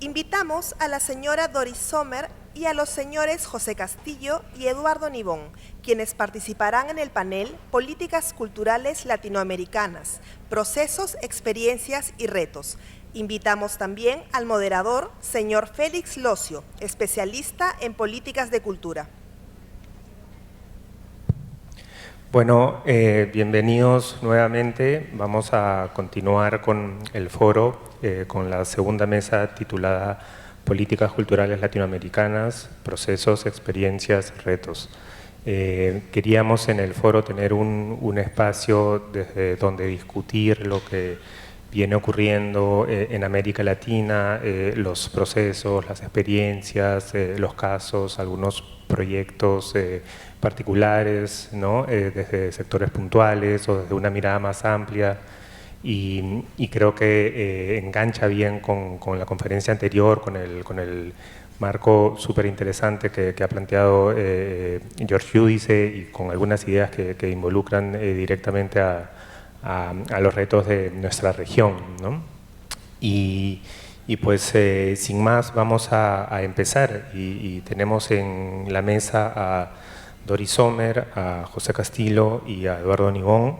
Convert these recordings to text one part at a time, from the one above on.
Invitamos a la señora Doris Sommer y a los señores José Castillo y Eduardo Nibón, quienes participarán en el panel Políticas Culturales Latinoamericanas, Procesos, Experiencias y Retos. Invitamos también al moderador, señor Félix Locio, especialista en políticas de cultura. Bueno, bienvenidos nuevamente. Vamos a continuar con el foro, con la segunda mesa titulada Políticas Culturales Latinoamericanas, Procesos, Experiencias, Retos. Queríamos en el foro tener un espacio desde donde discutir lo que viene ocurriendo en América Latina, los procesos, las experiencias, los casos, algunos proyectos particulares, ¿no? Desde sectores puntuales o desde una mirada más amplia, y creo que engancha bien con la conferencia anterior, con el marco súper interesante que ha planteado George Giudice, y con algunas ideas que involucran directamente a los retos de nuestra región, ¿no? Y pues sin más vamos a empezar, y tenemos en la mesa a Doris Sommer, a José Castillo y a Eduardo Nibón.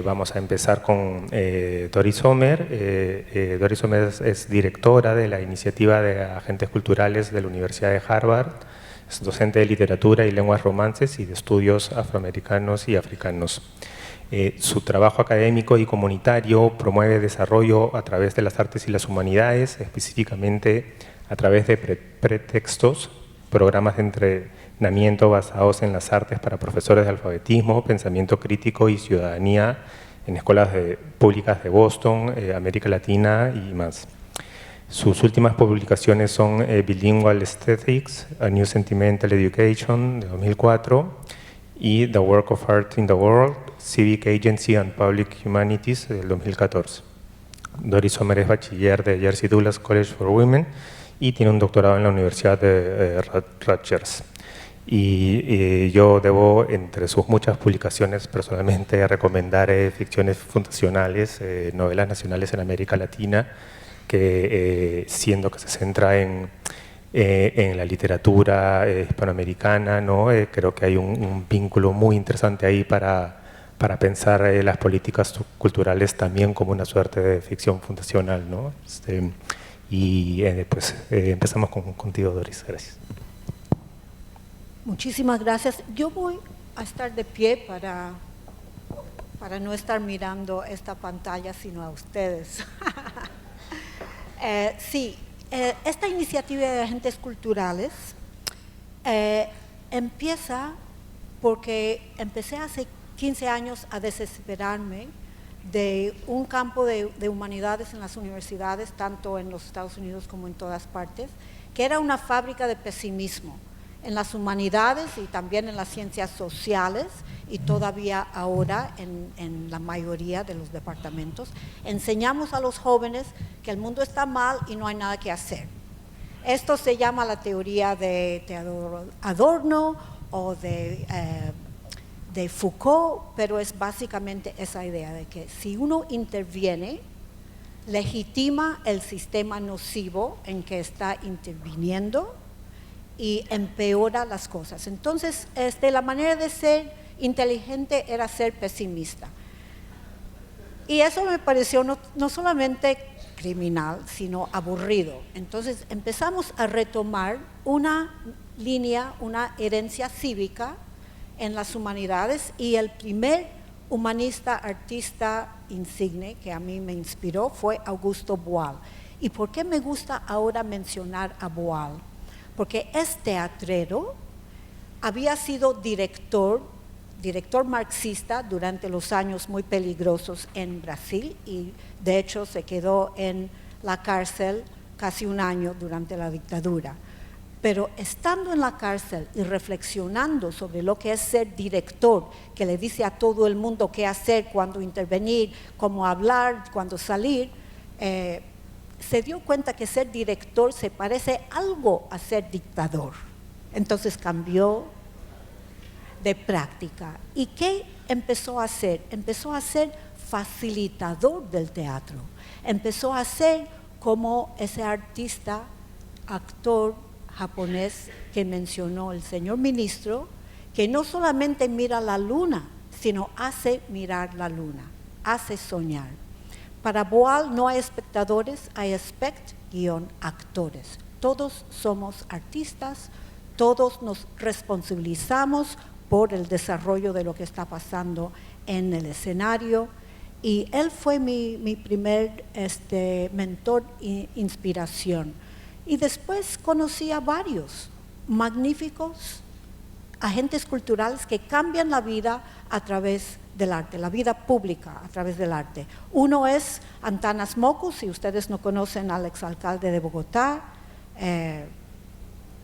Vamos a empezar con Doris Sommer. Doris Sommer es directora de la Iniciativa de Agentes Culturales de la Universidad de Harvard, es docente de literatura y lenguas romances y de estudios afroamericanos y africanos. Su trabajo académico y comunitario promueve desarrollo a través de las artes y las humanidades, específicamente a través de pretextos, programas de entrenamiento basados en las artes para profesores de alfabetismo, pensamiento crítico y ciudadanía en escuelas públicas de Boston, América Latina y más. Sus últimas publicaciones son Bilingual Aesthetics, A New Sentimental Education, de 2004, y The Work of Art in the World, Civic Agency and Public Humanities, del 2014. Doris Sommer es bachiller de Jersey Douglas College for Women y tiene un doctorado en la Universidad de Rutgers. Y yo debo, entre sus muchas publicaciones, personalmente recomendar ficciones fundacionales, novelas nacionales en América Latina, que siendo que se centra en la literatura hispanoamericana, ¿no? Creo que hay un vínculo muy interesante ahí para pensar las políticas culturales también como una suerte de ficción fundacional, ¿no? Pues empezamos contigo, Doris. Gracias. Muchísimas gracias. Yo voy a estar de pie para no estar mirando esta pantalla, sino a ustedes. Sí. Esta iniciativa de agentes culturales empieza porque empecé hace 15 años a desesperarme de un campo de humanidades en las universidades, tanto en los Estados Unidos como en todas partes, que era una fábrica de pesimismo en las humanidades y también en las ciencias sociales, y todavía ahora en la mayoría de los departamentos. Enseñamos a los jóvenes que el mundo está mal y no hay nada que hacer. Esto se llama la teoría de Adorno o de Foucault, pero es básicamente esa idea de que si uno interviene, legitima el sistema nocivo en que está interviniendo y empeora las cosas. Entonces, la manera de ser inteligente era ser pesimista. Y eso me pareció no solamente criminal, sino aburrido. Entonces empezamos a retomar una línea, una herencia cívica en las humanidades, y el primer humanista, artista insigne que a mí me inspiró fue Augusto Boal. ¿Y por qué me gusta ahora mencionar a Boal? Porque es teatrero, había sido director marxista durante los años muy peligrosos en Brasil, y de hecho se quedó en la cárcel casi un año durante la dictadura. Pero estando en la cárcel y reflexionando sobre lo que es ser director, que le dice a todo el mundo qué hacer, cuándo intervenir, cómo hablar, cuándo salir, se dio cuenta que ser director se parece algo a ser dictador. Entonces cambió de práctica. ¿Y qué empezó a hacer? Empezó a ser facilitador del teatro. Empezó a ser como ese artista, actor japonés que mencionó el señor ministro, que no solamente mira la luna, sino hace mirar la luna, hace soñar. Para Boal no hay espectadores, hay actores. Todos somos artistas, todos nos responsabilizamos por el desarrollo de lo que está pasando en el escenario. Y él fue mi primer mentor e inspiración. Y después conocí a varios magníficos agentes culturales que cambian la vida a través del arte, la vida pública a través del arte. Uno es Antanas Mockus, si ustedes no conocen al exalcalde de Bogotá,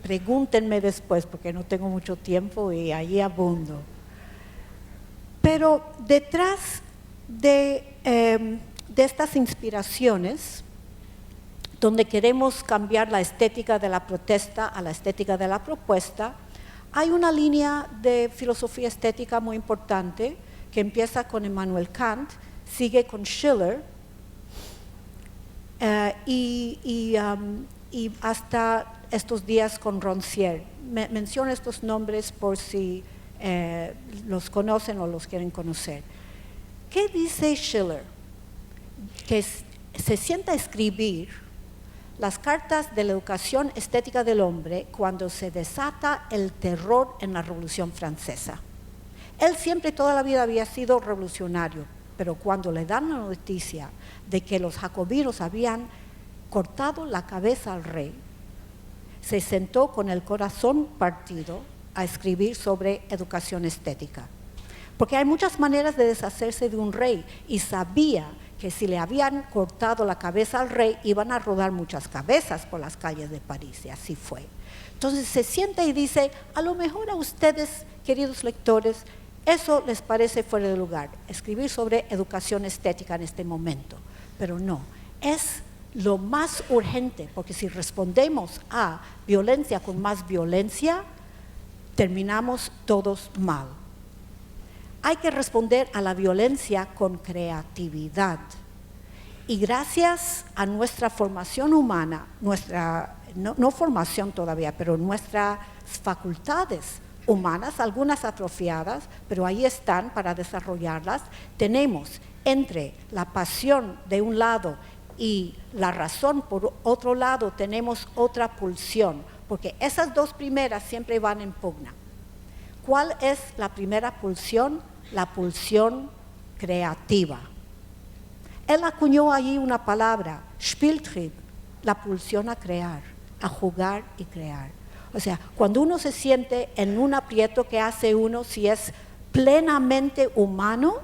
pregúntenme después porque no tengo mucho tiempo y ahí abundo. Pero detrás de estas inspiraciones, donde queremos cambiar la estética de la protesta a la estética de la propuesta, hay una línea de filosofía estética muy importante que empieza con Immanuel Kant, sigue con Schiller y hasta estos días con Rancière. Menciono estos nombres por si los conocen o los quieren conocer. ¿Qué dice Schiller? Que se sienta a escribir las cartas de la educación estética del hombre cuando se desata el terror en la Revolución Francesa. Él siempre, toda la vida, había sido revolucionario, pero cuando le dan la noticia de que los jacobinos habían cortado la cabeza al rey, se sentó con el corazón partido a escribir sobre educación estética. Porque hay muchas maneras de deshacerse de un rey y sabía que si le habían cortado la cabeza al rey, iban a rodar muchas cabezas por las calles de París, y así fue. Entonces se sienta y dice, a lo mejor a ustedes, queridos lectores, eso les parece fuera de lugar, escribir sobre educación estética en este momento, pero no, es lo más urgente, porque si respondemos a violencia con más violencia, terminamos todos mal. Hay que responder a la violencia con creatividad. Y gracias a nuestra formación humana, no formación todavía, pero nuestras facultades humanas, algunas atrofiadas, pero ahí están para desarrollarlas, tenemos entre la pasión de un lado y la razón por otro lado, tenemos otra pulsión, porque esas dos primeras siempre van en pugna. ¿Cuál es la primera pulsión? La pulsión creativa. Él acuñó allí una palabra, Spieltrieb, la pulsión a crear, a jugar y crear. O sea, cuando uno se siente en un aprieto, que hace uno si es plenamente humano,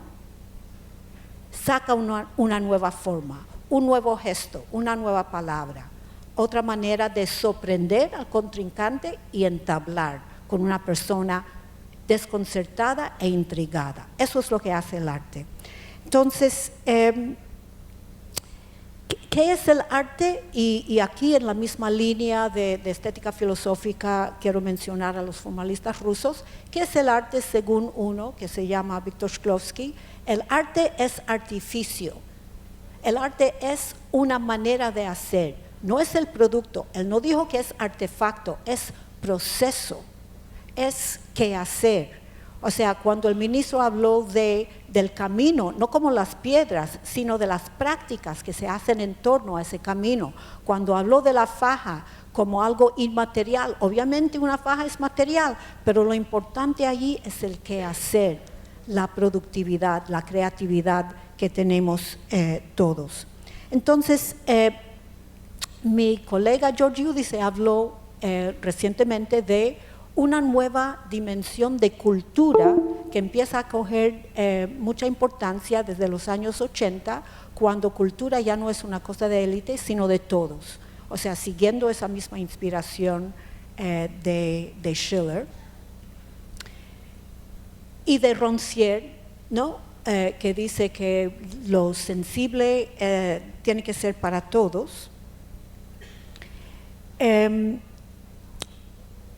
saca una nueva forma, un nuevo gesto, una nueva palabra, otra manera de sorprender al contrincante y entablar con una persona desconcertada e intrigada. Eso es lo que hace el arte. Entonces, ¿qué es el arte? Y aquí en la misma línea de estética filosófica quiero mencionar a los formalistas rusos. ¿Qué es el arte según uno que se llama Víctor Shklovsky? El arte es artificio. El arte es una manera de hacer, no es el producto. Él no dijo que es artefacto, es proceso. Es qué hacer. O sea, cuando el ministro habló del camino, no como las piedras, sino de las prácticas que se hacen en torno a ese camino. Cuando habló de la faja como algo inmaterial, obviamente una faja es material, pero lo importante allí es el qué hacer, la productividad, la creatividad que tenemos todos. Entonces, mi colega George Giudice habló recientemente de una nueva dimensión de cultura que empieza a coger mucha importancia desde los años 80, cuando cultura ya no es una cosa de élite, sino de todos. O sea, siguiendo esa misma inspiración de Schiller. Y de Rancière, ¿no? Que dice que lo sensible tiene que ser para todos.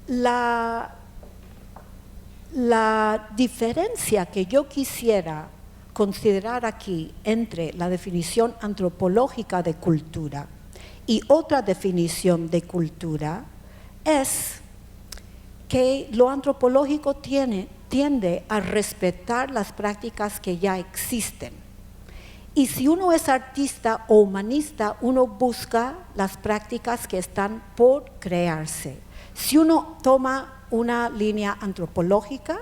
La diferencia que yo quisiera considerar aquí entre la definición antropológica de cultura Y otra definición de cultura es que lo antropológico tiende a respetar las prácticas que ya existen. Y si uno es artista o humanista, uno busca las prácticas que están por crearse. Si uno toma una línea antropológica,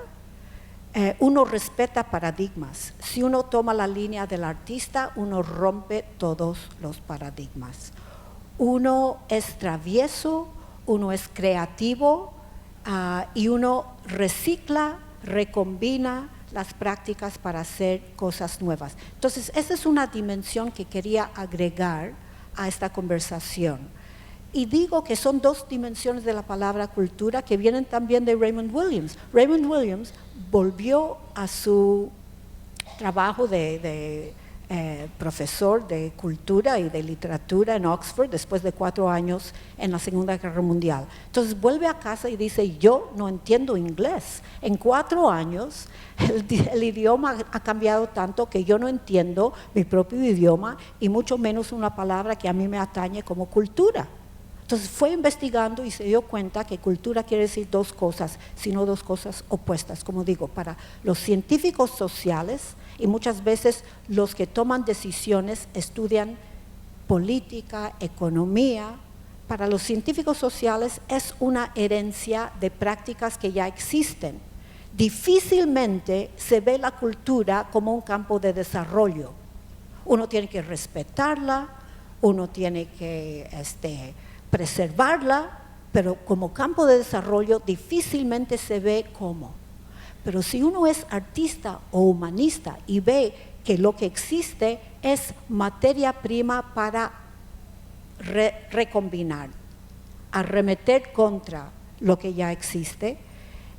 uno respeta paradigmas. Si uno toma la línea del artista, uno rompe todos los paradigmas. Uno es travieso, uno es creativo y uno recicla, recombina las prácticas para hacer cosas nuevas. Entonces, esa es una dimensión que quería agregar a esta conversación. Y digo que son dos dimensiones de la palabra cultura que vienen también de Raymond Williams. Raymond Williams volvió a su trabajo de profesor de cultura y de literatura en Oxford después de 4 años en la Segunda Guerra Mundial. Entonces vuelve a casa y dice, yo no entiendo inglés. En 4 años el idioma ha cambiado tanto que yo no entiendo mi propio idioma y mucho menos una palabra que a mí me atañe como cultura. Entonces fue investigando y se dio cuenta que cultura quiere decir 2 cosas, sino 2 cosas opuestas. Como digo, para los científicos sociales y muchas veces los que toman decisiones estudian política, economía. Para los científicos sociales es una herencia de prácticas que ya existen. Difícilmente se ve la cultura como un campo de desarrollo. Uno tiene que respetarla, uno tiene que preservarla, pero como campo de desarrollo difícilmente se ve como. Pero si uno es artista o humanista y ve que lo que existe es materia prima para recombinar, arremeter contra lo que ya existe,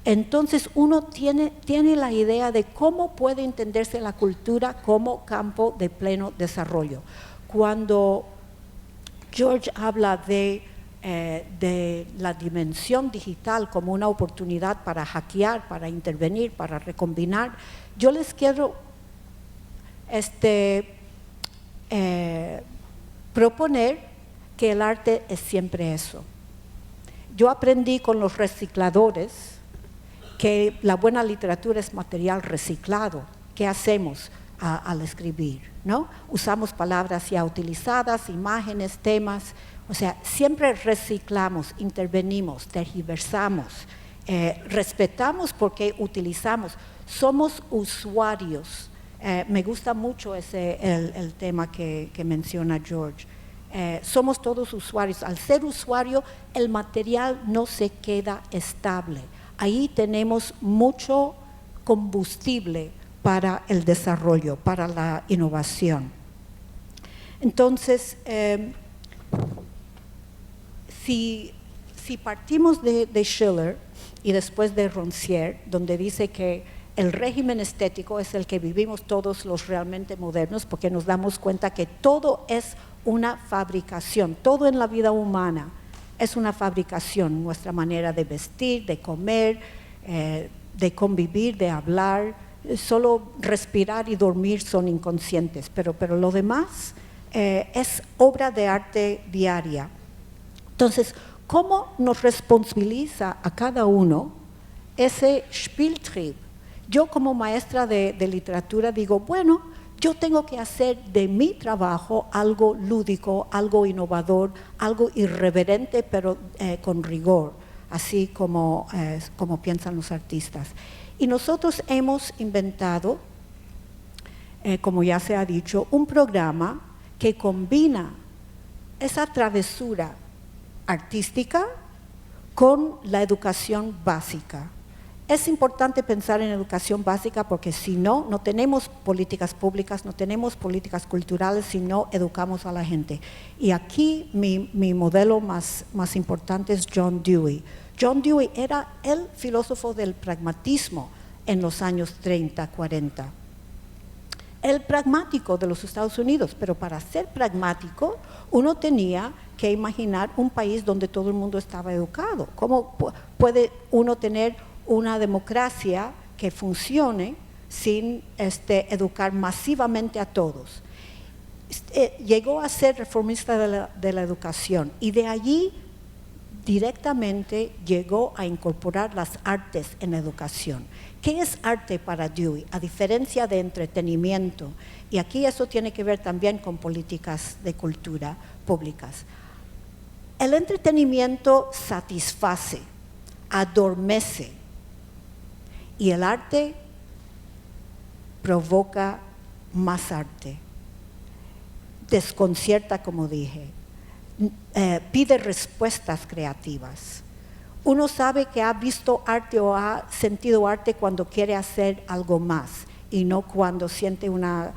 entonces uno tiene la idea de cómo puede entenderse la cultura como campo de pleno desarrollo. Cuando George habla de la dimensión digital como una oportunidad para hackear, para intervenir, para recombinar, yo les quiero proponer que el arte es siempre eso. Yo aprendí con los recicladores que la buena literatura es material reciclado. ¿Qué hacemos al escribir? ¿No? Usamos palabras ya utilizadas, imágenes, temas. O sea, siempre reciclamos, intervenimos, tergiversamos, respetamos porque utilizamos. Somos usuarios. Me gusta mucho el tema que menciona George. Somos todos usuarios. Al ser usuario, el material no se queda estable. Ahí tenemos mucho combustible para el desarrollo, para la innovación. Entonces, si partimos de Schiller y después de Rancière, donde dice que el régimen estético es el que vivimos todos los realmente modernos, porque nos damos cuenta que todo es una fabricación, todo en la vida humana es una fabricación, nuestra manera de vestir, de comer, de convivir, de hablar, solo respirar y dormir son inconscientes, pero lo demás es obra de arte diaria. Entonces, ¿cómo nos responsabiliza a cada uno ese Spieltrieb? Yo como maestra de literatura digo, bueno, yo tengo que hacer de mi trabajo algo lúdico, algo innovador, algo irreverente, pero con rigor, así como piensan los artistas. Y nosotros hemos inventado, como ya se ha dicho, un programa que combina esa travesura artística con la educación básica. Es importante pensar en educación básica porque si no, no tenemos políticas públicas, no tenemos políticas culturales si no educamos a la gente. Y aquí mi modelo más importante es John Dewey. John Dewey era el filósofo del pragmatismo en los años 30, 40. El pragmático de los Estados Unidos, pero para ser pragmático uno tenía que imaginar un país donde todo el mundo estaba educado. ¿Cómo puede uno tener una democracia que funcione sin educar masivamente a todos? llegó a ser reformista de la educación y de allí directamente llegó a incorporar las artes en la educación. ¿Qué es arte para Dewey? A diferencia de entretenimiento, y aquí eso tiene que ver también con políticas de cultura públicas. El entretenimiento satisface, adormece, y el arte provoca más arte, desconcierta, como dije, pide respuestas creativas. Uno sabe que ha visto arte o ha sentido arte cuando quiere hacer algo más y no cuando siente una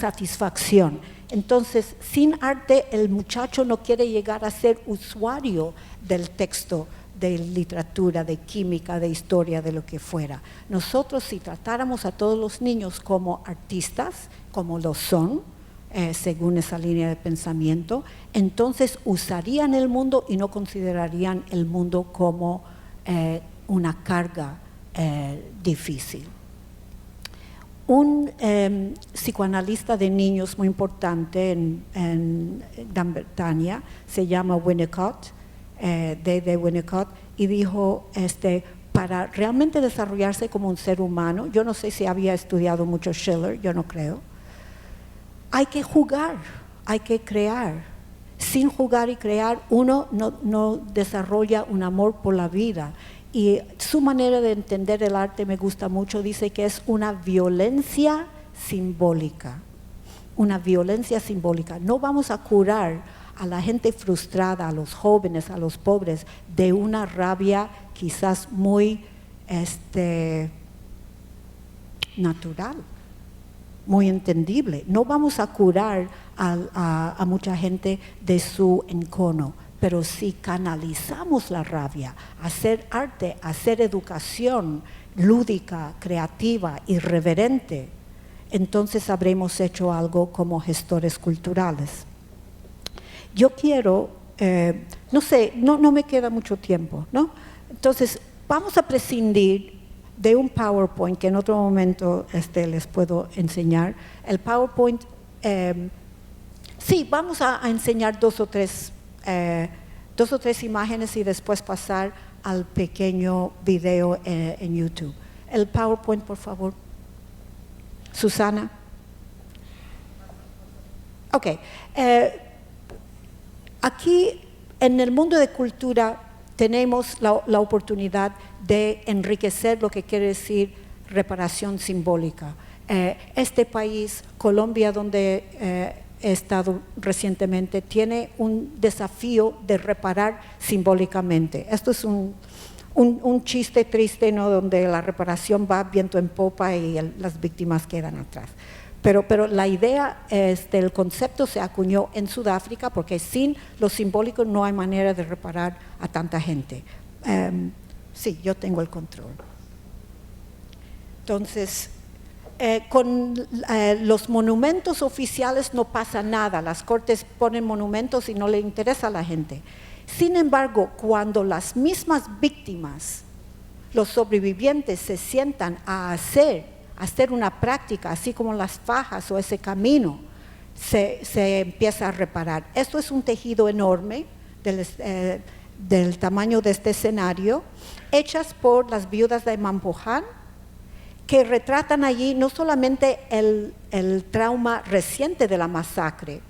satisfacción. Entonces, sin arte, el muchacho no quiere llegar a ser usuario del texto, de literatura, de química, de historia, de lo que fuera. Nosotros, si tratáramos a todos los niños como artistas, como lo son, según esa línea de pensamiento, entonces usarían el mundo y no considerarían el mundo como una carga difícil. Un psicoanalista de niños muy importante en Gran Bretaña se llama Winnicott, D. Winnicott, y dijo, para realmente desarrollarse como un ser humano, yo no sé si había estudiado mucho Schiller, yo no creo, hay que jugar, hay que crear. Sin jugar y crear, uno no desarrolla un amor por la vida. Y su manera de entender el arte me gusta mucho, dice que es una violencia simbólica. Una violencia simbólica. No vamos a curar a la gente frustrada, a los jóvenes, a los pobres, de una rabia quizás muy natural, muy entendible. No vamos a curar a mucha gente de su encono, pero si canalizamos la rabia, hacer arte, hacer educación lúdica, creativa, irreverente, entonces habremos hecho algo como gestores culturales. Yo quiero, no sé, no me queda mucho tiempo, ¿no? Entonces, vamos a prescindir de un PowerPoint que en otro momento les puedo enseñar. El PowerPoint, sí, vamos a enseñar dos o tres imágenes y después pasar al pequeño video en YouTube. El PowerPoint, por favor. Susana. Ok. Aquí, en el mundo de cultura, tenemos la oportunidad de enriquecer lo que quiere decir reparación simbólica. Este país, Colombia, donde he estado recientemente, tiene un desafío de reparar simbólicamente. Esto es un chiste triste, ¿no?, donde la reparación va viento en popa y las víctimas quedan atrás. Pero la idea, el concepto se acuñó en Sudáfrica porque sin lo simbólico no hay manera de reparar a tanta gente. Sí, yo tengo el control. Entonces, con los monumentos oficiales no pasa nada. Las cortes ponen monumentos y no le interesa a la gente. Sin embargo, cuando las mismas víctimas, los sobrevivientes, se sientan a hacer una práctica, así como las fajas o ese camino, se empieza a reparar. Esto es un tejido enorme del tamaño de este escenario, hechas por las viudas de Mampoján, que retratan allí no solamente el trauma reciente de la masacre,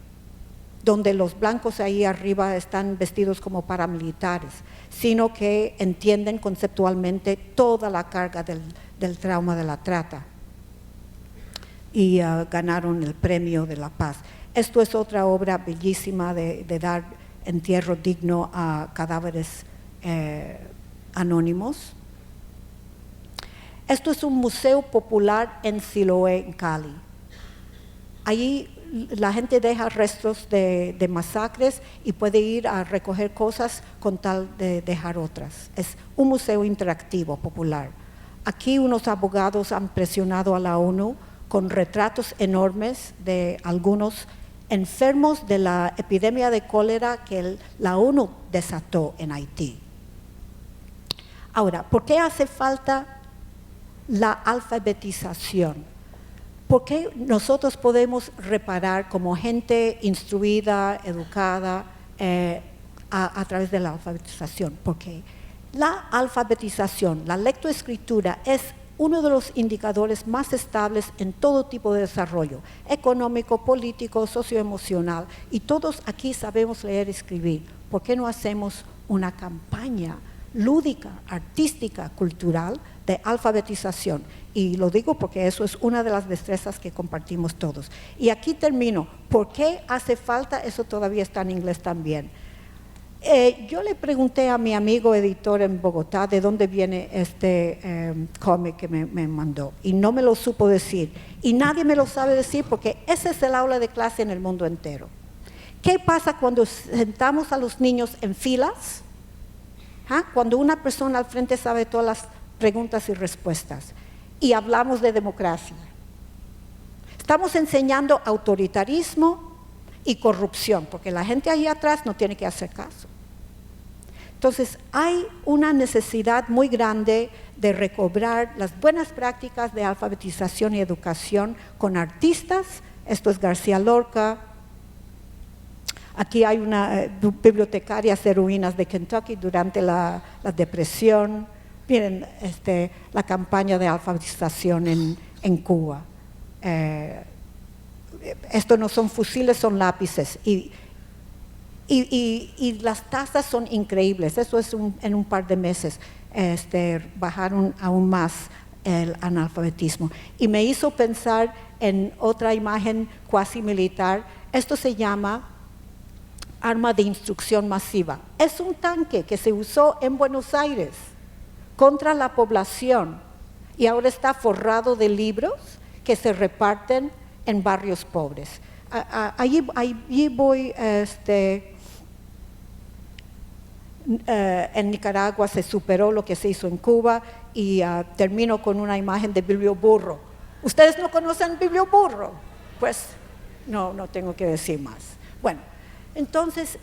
donde los blancos ahí arriba están vestidos como paramilitares, sino que entienden conceptualmente toda la carga del trauma de la trata. Y ganaron el premio de la paz. Esto es otra obra bellísima de dar entierro digno a cadáveres anónimos. Esto es un museo popular en Siloé, en Cali. Allí la gente deja restos de masacres y puede ir a recoger cosas con tal de dejar otras. Es un museo interactivo, popular. Aquí unos abogados han presionado a la ONU con retratos enormes de algunos enfermos de la epidemia de cólera que la ONU desató en Haití. Ahora, ¿por qué hace falta la alfabetización? ¿por qué nosotros podemos reparar como gente instruida, educada, a través de la alfabetización? Porque la alfabetización, la lectoescritura es uno de los indicadores más estables en todo tipo de desarrollo, económico, político, socioemocional, y todos aquí sabemos leer y escribir. ¿Por qué no hacemos una campaña lúdica, artística, cultural de alfabetización? Y lo digo porque eso es una de las destrezas que compartimos todos. Y aquí termino. ¿Por qué hace falta? Eso todavía está en inglés también. Yo le pregunté a mi amigo editor en Bogotá de dónde viene este cómic que me mandó, y no me lo supo decir, y nadie me lo sabe decir porque ese es el aula de clase en el mundo entero. ¿Qué pasa cuando sentamos a los niños en filas? Cuando una persona al frente sabe todas las preguntas y respuestas, y hablamos de democracia. Estamos enseñando autoritarismo y corrupción, porque la gente ahí atrás no tiene que hacer caso. Entonces, hay una necesidad muy grande de recobrar las buenas prácticas de alfabetización y educación con artistas. Esto es García Lorca. Aquí hay una bibliotecarias heroínas de Kentucky durante la depresión. Miren, la campaña de alfabetización en Cuba. Esto no son fusiles, son lápices. Y las tasas son increíbles. Eso es en un par de meses. Bajaron aún más el analfabetismo. Y me hizo pensar en otra imagen cuasi militar. Esto se llama arma de instrucción masiva. Es un tanque que se usó en Buenos Aires contra la población y ahora está forrado de libros que se reparten en barrios pobres. Allí voy, en Nicaragua se superó lo que se hizo en Cuba, y termino con una imagen de Bilbio Burro. ¿Ustedes no conocen Bilbio Burro? Pues no tengo que decir más. Bueno, entonces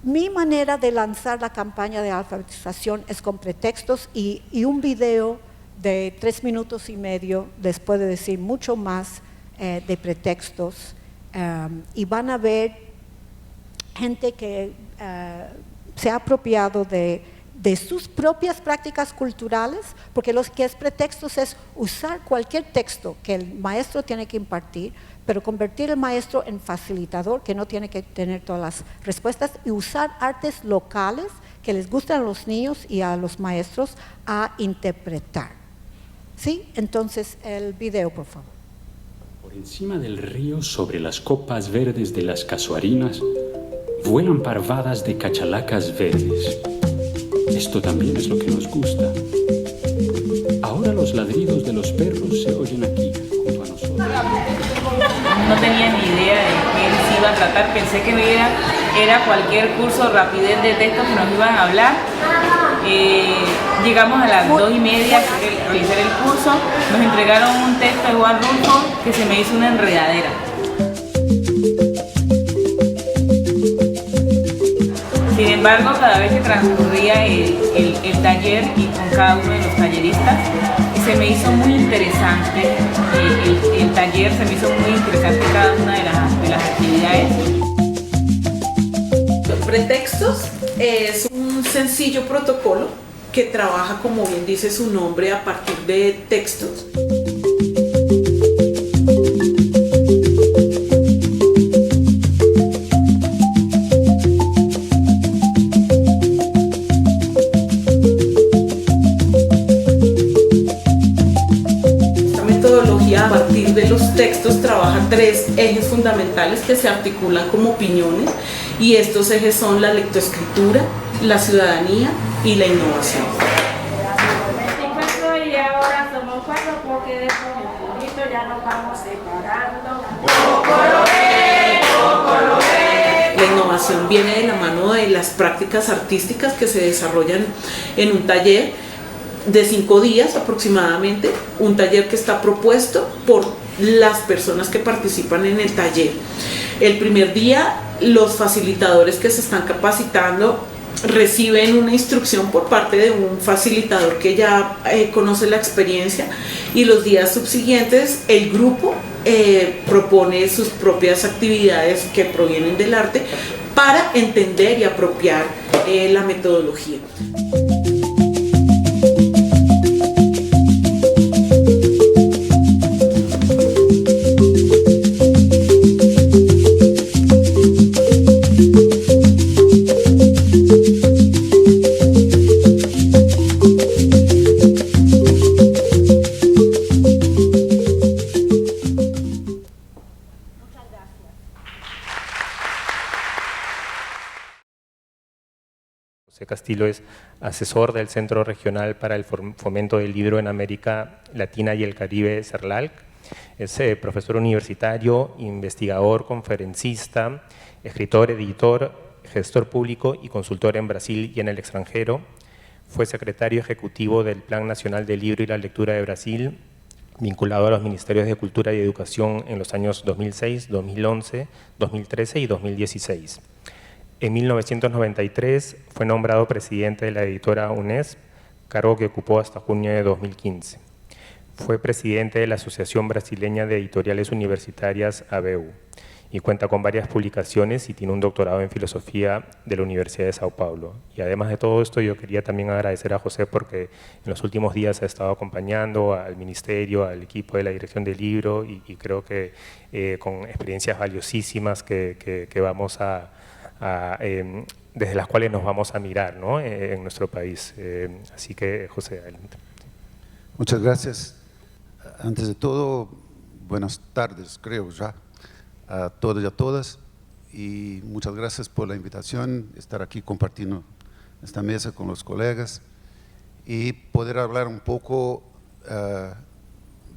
mi manera de lanzar la campaña de alfabetización es con pretextos y un video de 3 minutos y medio les puede decir mucho más de pretextos, y van a ver gente que se ha apropiado de sus propias prácticas culturales, porque lo que es pretextos es usar cualquier texto que el maestro tiene que impartir, pero convertir al maestro en facilitador, que no tiene que tener todas las respuestas, y usar artes locales que les gustan a los niños y a los maestros a interpretar. ¿Sí? Entonces, el video, por favor. Por encima del río, sobre las copas verdes de las casuarinas, vuelan parvadas de cachalacas verdes. Esto también es lo que nos gusta. Ahora los ladridos de los perros se oyen aquí, junto a nosotros. No tenía ni idea de qué se iba a tratar. Pensé que era cualquier curso rapidez de texto que nos iban a hablar. Llegamos a las 2:30 a realizar el curso. Nos entregaron un texto de Juan Rulfo que se me hizo una enredadera. Sin embargo, cada vez que transcurría el taller y con cada uno de los talleristas, se me hizo muy interesante el taller, se me hizo muy interesante cada una de las actividades. Pretextos es un sencillo protocolo que trabaja, como bien dice su nombre, a partir de textos. A partir de los textos trabaja 3 ejes fundamentales que se articulan como opiniones, y estos ejes son la lectoescritura, la ciudadanía y la innovación. Y ahora somos 4 porque de poquito ya nos vamos separando. La innovación viene de la mano de las prácticas artísticas que se desarrollan en un taller de 5 días aproximadamente, un taller que está propuesto por las personas que participan en el taller. El primer día, los facilitadores que se están capacitando reciben una instrucción por parte de un facilitador que ya conoce la experiencia, y los días subsiguientes el grupo propone sus propias actividades que provienen del arte para entender y apropiar la metodología. José Castillo es asesor del Centro Regional para el Fomento del Libro en América Latina y el Caribe, CERLALC. Es profesor universitario, investigador, conferencista, escritor, editor, gestor público y consultor en Brasil y en el extranjero. Fue secretario ejecutivo del Plan Nacional del Libro y la Lectura de Brasil, vinculado a los Ministerios de Cultura y Educación en los años 2006, 2011, 2013 y 2016. En 1993 fue nombrado presidente de la editora UNESP, cargo que ocupó hasta junio de 2015. Fue presidente de la Asociación Brasileña de Editoriales Universitarias, ABU, y cuenta con varias publicaciones y tiene un doctorado en Filosofía de la Universidad de Sao Paulo. Y además de todo esto, yo quería también agradecer a José porque en los últimos días ha estado acompañando al Ministerio, al equipo de la Dirección del Libro, y creo que con experiencias valiosísimas que vamos desde las cuales nos vamos a mirar, ¿no?, en nuestro país. Así que, José, adelante. Muchas gracias. Antes de todo, buenas tardes, creo ya, a todos y a todas. Y muchas gracias por la invitación, estar aquí compartiendo esta mesa con los colegas y poder hablar un poco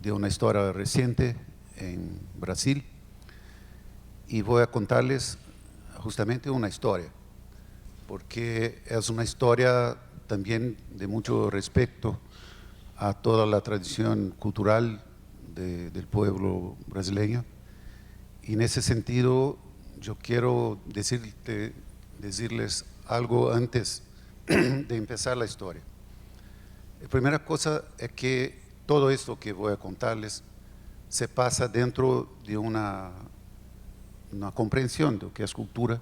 de una historia reciente en Brasil. Y voy a contarles justamente una historia, porque es una historia también de mucho respeto a toda la tradición cultural del pueblo brasileño. Y en ese sentido, yo quiero decirles algo antes de empezar la historia. La primera cosa es que todo esto que voy a contarles se pasa dentro de una comprensión de lo que es cultura,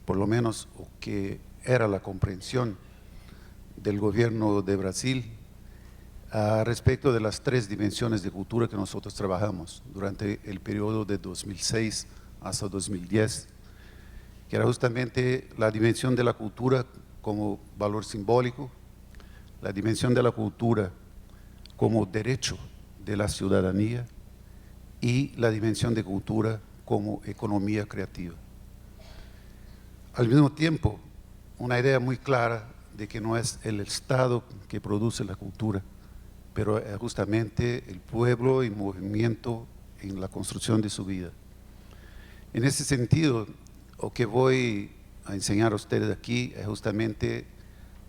por lo menos o que era la comprensión del gobierno de Brasil respecto de las 3 dimensiones de cultura que nosotros trabajamos durante el periodo de 2006 hasta 2010, que era justamente la dimensión de la cultura como valor simbólico, la dimensión de la cultura como derecho de la ciudadanía y la dimensión de cultura como economía creativa. Al mismo tiempo, una idea muy clara de que no es el Estado que produce la cultura, pero es justamente el pueblo en movimiento en la construcción de su vida. En ese sentido, lo que voy a enseñar a ustedes aquí es justamente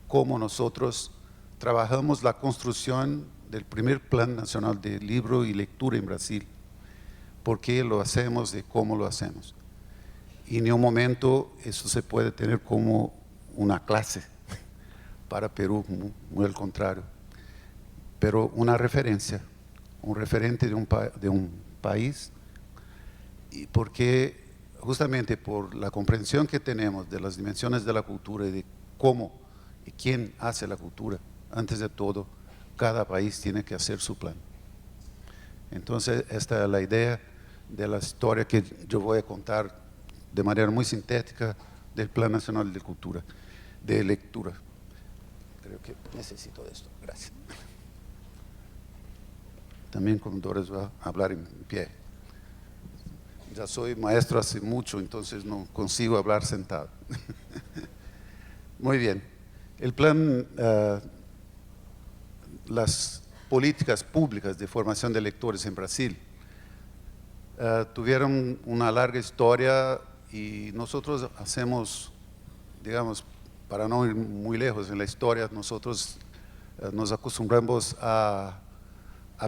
cómo nosotros trabajamos la construcción del primer Plan Nacional de Libro y Lectura en Brasil, por qué lo hacemos y cómo lo hacemos. Y en un momento eso se puede tener como una clase para Perú, muy al contrario, pero una referencia, un referente de un país, y porque justamente por la comprensión que tenemos de las dimensiones de la cultura y de cómo y quién hace la cultura, antes de todo, cada país tiene que hacer su plan. Entonces, esta es la idea de la historia que yo voy a contar de manera muy sintética del Plan Nacional de Lectura. Creo que necesito de esto, gracias. También con Doris va a hablar en pie. Ya soy maestro hace mucho, entonces no consigo hablar sentado. Muy bien. El plan, las políticas públicas de formación de lectores en Brasil tuvieron una larga historia y nosotros hacemos, digamos, para no ir muy lejos en la historia, nosotros nos acostumbramos a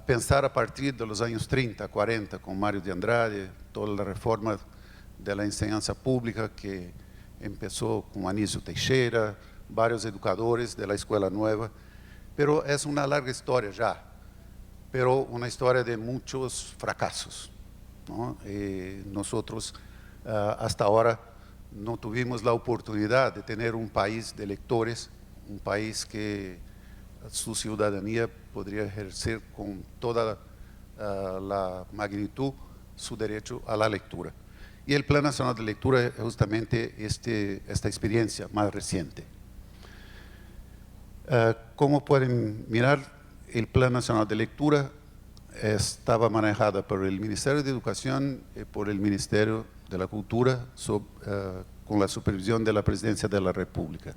pensar a partir de los años 30, 40, con Mário de Andrade, toda la reforma de la enseñanza pública que empezó con Anísio Teixeira, varios educadores de la Escuela Nueva, pero es una larga historia ya, pero una historia de muchos fracasos, ¿no? Nosotros hasta ahora no tuvimos la oportunidad de tener un país de lectores, un país que su ciudadanía podría ejercer con toda la magnitud su derecho a la lectura. Y el Plan Nacional de Lectura es justamente esta experiencia más reciente. Como pueden mirar, el Plan Nacional de Lectura estaba manejada por el Ministerio de Educación y por el Ministerio de la Cultura con la supervisión de la Presidencia de la República.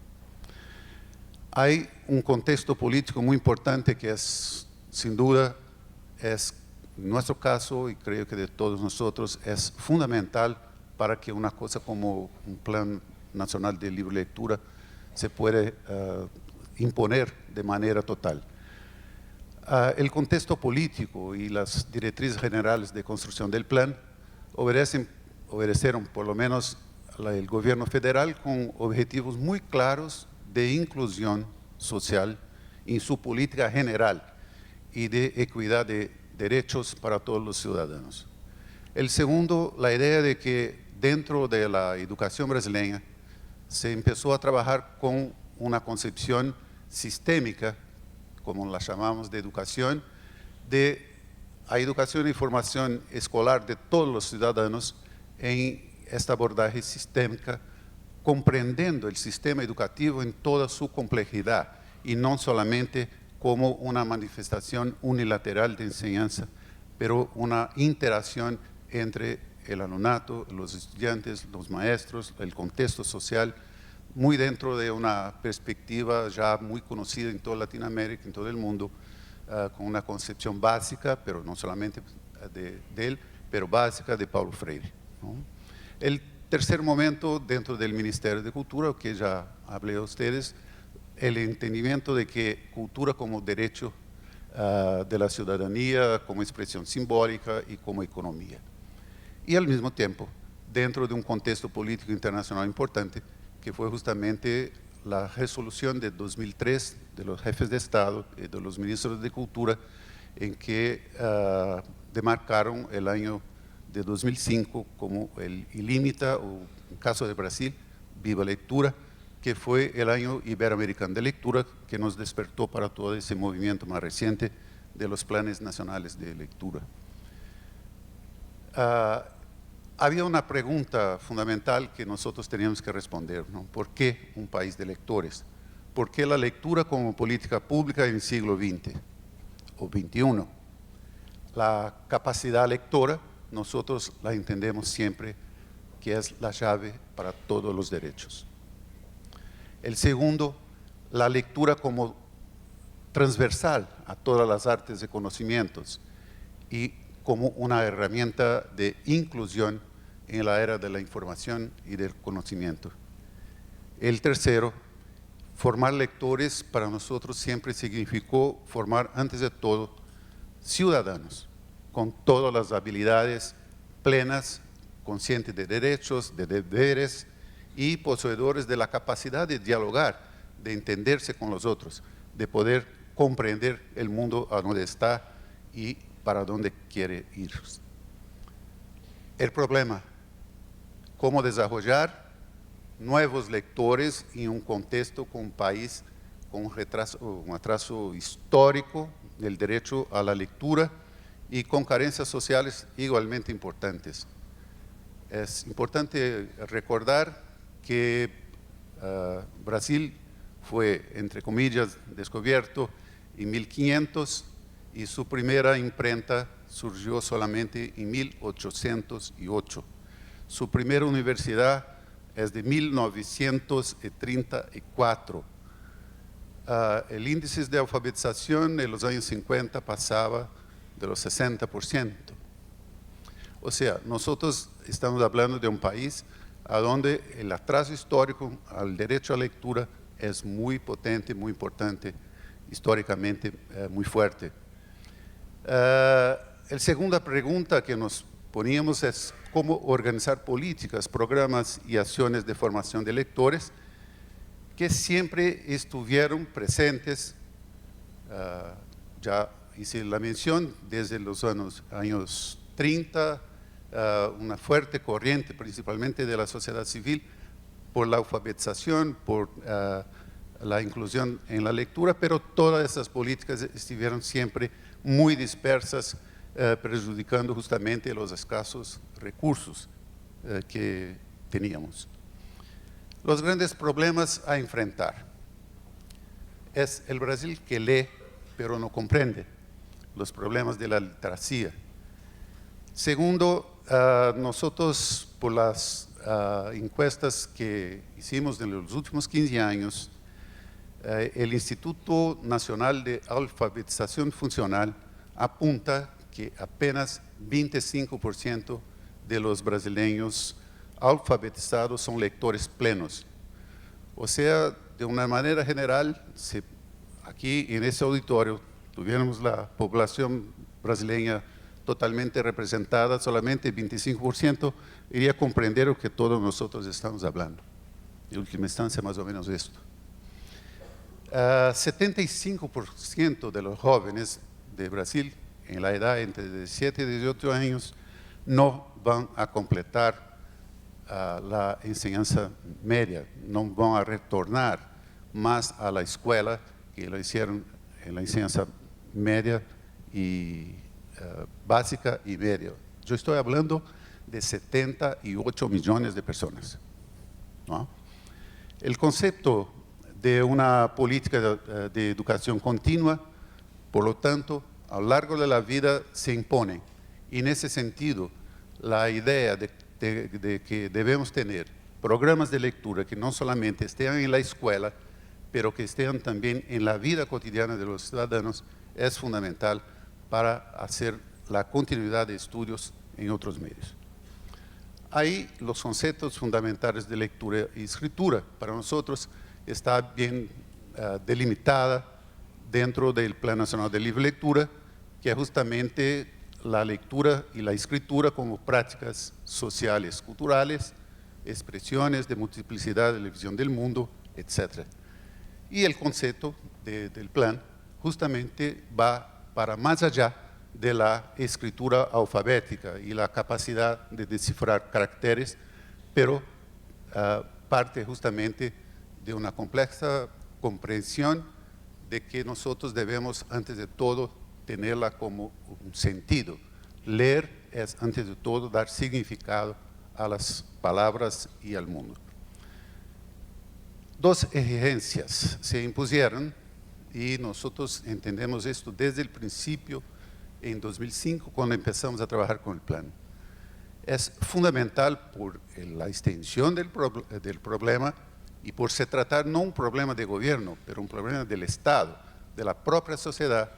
Hay un contexto político muy importante que es, sin duda, en nuestro caso, y creo que de todos nosotros, es fundamental para que una cosa como un Plan Nacional de Libre Lectura se pueda imponer de manera total. El contexto político y las directrices generales de construcción del plan obedecieron por lo menos el gobierno federal con objetivos muy claros de inclusión social en su política general y de equidad de derechos para todos los ciudadanos. El segundo, la idea de que dentro de la educación brasileña se empezó a trabajar con una concepción sistémica, como la llamamos, de educación, a educación y formación escolar de todos los ciudadanos en esta abordaje sistémica, comprendiendo el sistema educativo en toda su complejidad y no solamente como una manifestación unilateral de enseñanza, pero una interacción entre el alumnado, los estudiantes, los maestros, el contexto social, muy dentro de una perspectiva ya muy conocida en toda Latinoamérica, en todo el mundo, con una concepción básica, pero no solamente de él, pero básica de Paulo Freire, ¿no? El tercer momento dentro del Ministerio de Cultura, que ya hablé a ustedes, el entendimiento de que cultura como derecho de la ciudadanía, como expresión simbólica y como economía. Y al mismo tiempo, dentro de un contexto político internacional importante, que fue justamente la resolución de 2003 de los jefes de Estado y de los ministros de Cultura, en que demarcaron el año de 2005 como el ilímita, o en caso de Brasil, Viva Lectura, que fue el año iberoamericano de lectura que nos despertó para todo ese movimiento más reciente de los planes nacionales de lectura. Había una pregunta fundamental que nosotros teníamos que responder, ¿no? ¿Por qué un país de lectores? ¿Por qué la lectura como política pública en el siglo XX o XXI? La capacidad lectora, nosotros la entendemos siempre que es la llave para todos los derechos. El segundo, la lectura como transversal a todas las artes de conocimientos y como una herramienta de inclusión en la era de la información y del conocimiento. El tercero, formar lectores para nosotros siempre significó formar antes de todo ciudadanos con todas las habilidades plenas, conscientes de derechos, de deberes y poseedores de la capacidad de dialogar, de entenderse con los otros, de poder comprender el mundo a donde está y para dónde quiere ir. El problema, cómo desarrollar nuevos lectores en un contexto con un país con un atraso histórico del derecho a la lectura y con carencias sociales igualmente importantes. Es importante recordar que Brasil fue, entre comillas, descubierto en 1500 y su primera imprenta surgió solamente en 1808. Su primera universidad es de 1934. El índice de alfabetización en los años 50 pasaba de los 60%. O sea, nosotros estamos hablando de un país a donde el atraso histórico al derecho a lectura es muy potente, muy importante, históricamente muy fuerte. La segunda pregunta que nos poníamos es cómo organizar políticas, programas y acciones de formación de lectores que siempre estuvieron presentes, ya hice la mención, desde los años 30, una fuerte corriente, principalmente de la sociedad civil, por la alfabetización, por la inclusión en la lectura, pero todas esas políticas estuvieron siempre muy dispersas, perjudicando justamente los escasos recursos que teníamos. Los grandes problemas a enfrentar. Es el Brasil que lee, pero no comprende los problemas de la literacia. Segundo, nosotros por las encuestas que hicimos en los últimos 15 años, el Instituto Nacional de Alfabetización Funcional apunta que apenas 25% de los brasileños alfabetizados son lectores plenos. O sea, de una manera general, si aquí en ese auditorio tuviéramos la población brasileña totalmente representada, solamente 25% iría a comprender lo que todos nosotros estamos hablando. En última instancia, más o menos esto. 75% de los jóvenes de Brasil, en la edad entre 17 y 18 años, no van a completar la enseñanza media, no van a retornar más a la escuela que lo hicieron en la enseñanza media y básica y media. Yo estoy hablando de 78 millones de personas, ¿no? El concepto de una política de educación continua, por lo tanto, a lo largo de la vida se impone. Y en ese sentido, la idea de que debemos tener programas de lectura que no solamente estén en la escuela, pero que estén también en la vida cotidiana de los ciudadanos, es fundamental para hacer la continuidad de estudios en otros medios. Ahí los conceptos fundamentales de lectura y escritura para nosotros está bien delimitada dentro del Plan Nacional de Libre Lectura, que es justamente la lectura y la escritura como prácticas sociales, culturales, expresiones de multiplicidad de la visión del mundo, etc. Y el concepto del plan justamente va para más allá de la escritura alfabética y la capacidad de descifrar caracteres, pero parte justamente de una compleja comprensión de que nosotros debemos, antes de todo, tenerla como un sentido. Leer es, antes de todo, dar significado a las palabras y al mundo. Dos exigencias se impusieron y nosotros entendemos esto desde el principio, en 2005, cuando empezamos a trabajar con el plan. Es fundamental por la extensión del problema y por se tratar no un problema de gobierno, pero un problema del Estado, de la propia sociedad,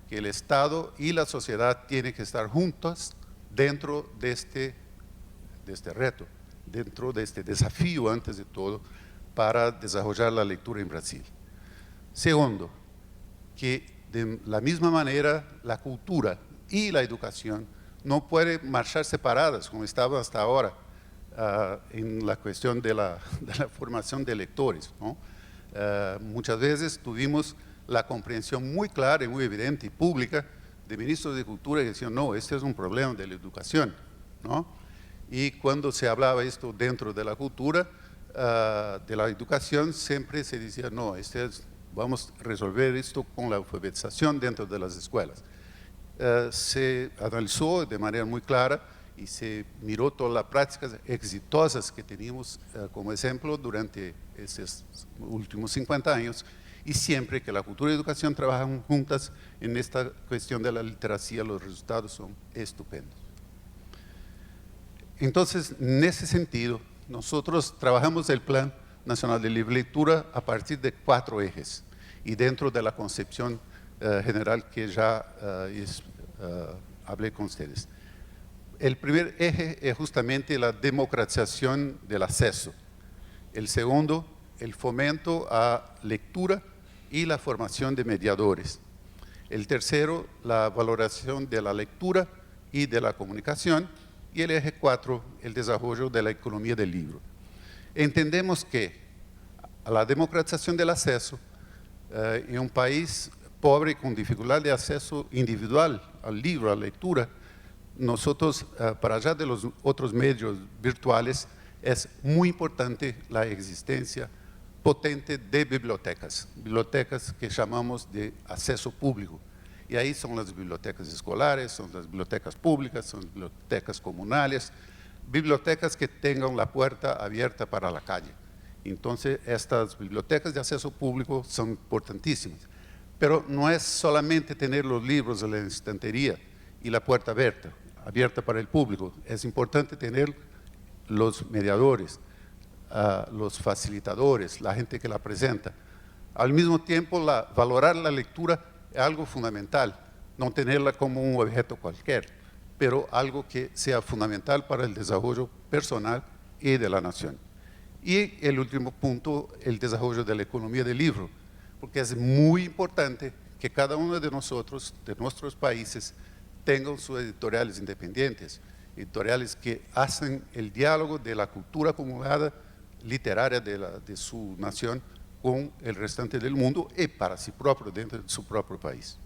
que el Estado y la sociedad tienen que estar juntos dentro de este reto, dentro de este desafío, antes de todo, para desarrollar la lectura en Brasil. Segundo, que de la misma manera la cultura y la educación no pueden marchar separadas como estaban hasta ahora en la cuestión de la formación de lectores, ¿no? Muchas veces tuvimos la comprensión muy clara y muy evidente y pública de ministros de Cultura que decían, no, este es un problema de la educación, ¿no? Y cuando se hablaba esto dentro de la cultura, de la educación, siempre se decía, no, vamos a resolver esto con la alfabetización dentro de las escuelas. Se analizó de manera muy clara y se miró todas las prácticas exitosas que teníamos como ejemplo durante estos últimos 50 años, y siempre que la cultura y la educación trabajan juntas en esta cuestión de la literacia, los resultados son estupendos. Entonces, en ese sentido, nosotros trabajamos el Plan Nacional de Libre Lectura a partir de 4 ejes, y dentro de la concepción general que ya hablé con ustedes. El primer eje es justamente la democratización del acceso. El segundo, el fomento a lectura y la formación de mediadores. El tercero, la valoración de la lectura y de la comunicación. y el eje 4, el desarrollo de la economía del libro. Entendemos que la democratización del acceso en un país pobre con dificultad de acceso individual al libro, a la lectura, nosotros, para allá de los otros medios virtuales, es muy importante la existencia potente de bibliotecas que llamamos de acceso público. Y ahí son las bibliotecas escolares, son las bibliotecas públicas, son las bibliotecas comunales, bibliotecas que tengan la puerta abierta para la calle. Entonces, estas bibliotecas de acceso público son importantísimas. Pero no es solamente tener los libros en la estantería y la puerta abierta para el público. Es importante tener los mediadores, los facilitadores, la gente que la presenta. Al mismo tiempo, valorar la lectura es algo fundamental, no tenerla como un objeto cualquier, pero algo que sea fundamental para el desarrollo personal y de la nación. Y el último punto, el desarrollo de la economía del libro, porque es muy importante que cada uno de nosotros, de nuestros países, tengan sus editoriales independientes, editoriales que hacen el diálogo de la cultura acumulada literaria de su nación con el restante del mundo y para sí propio, dentro de su propio país.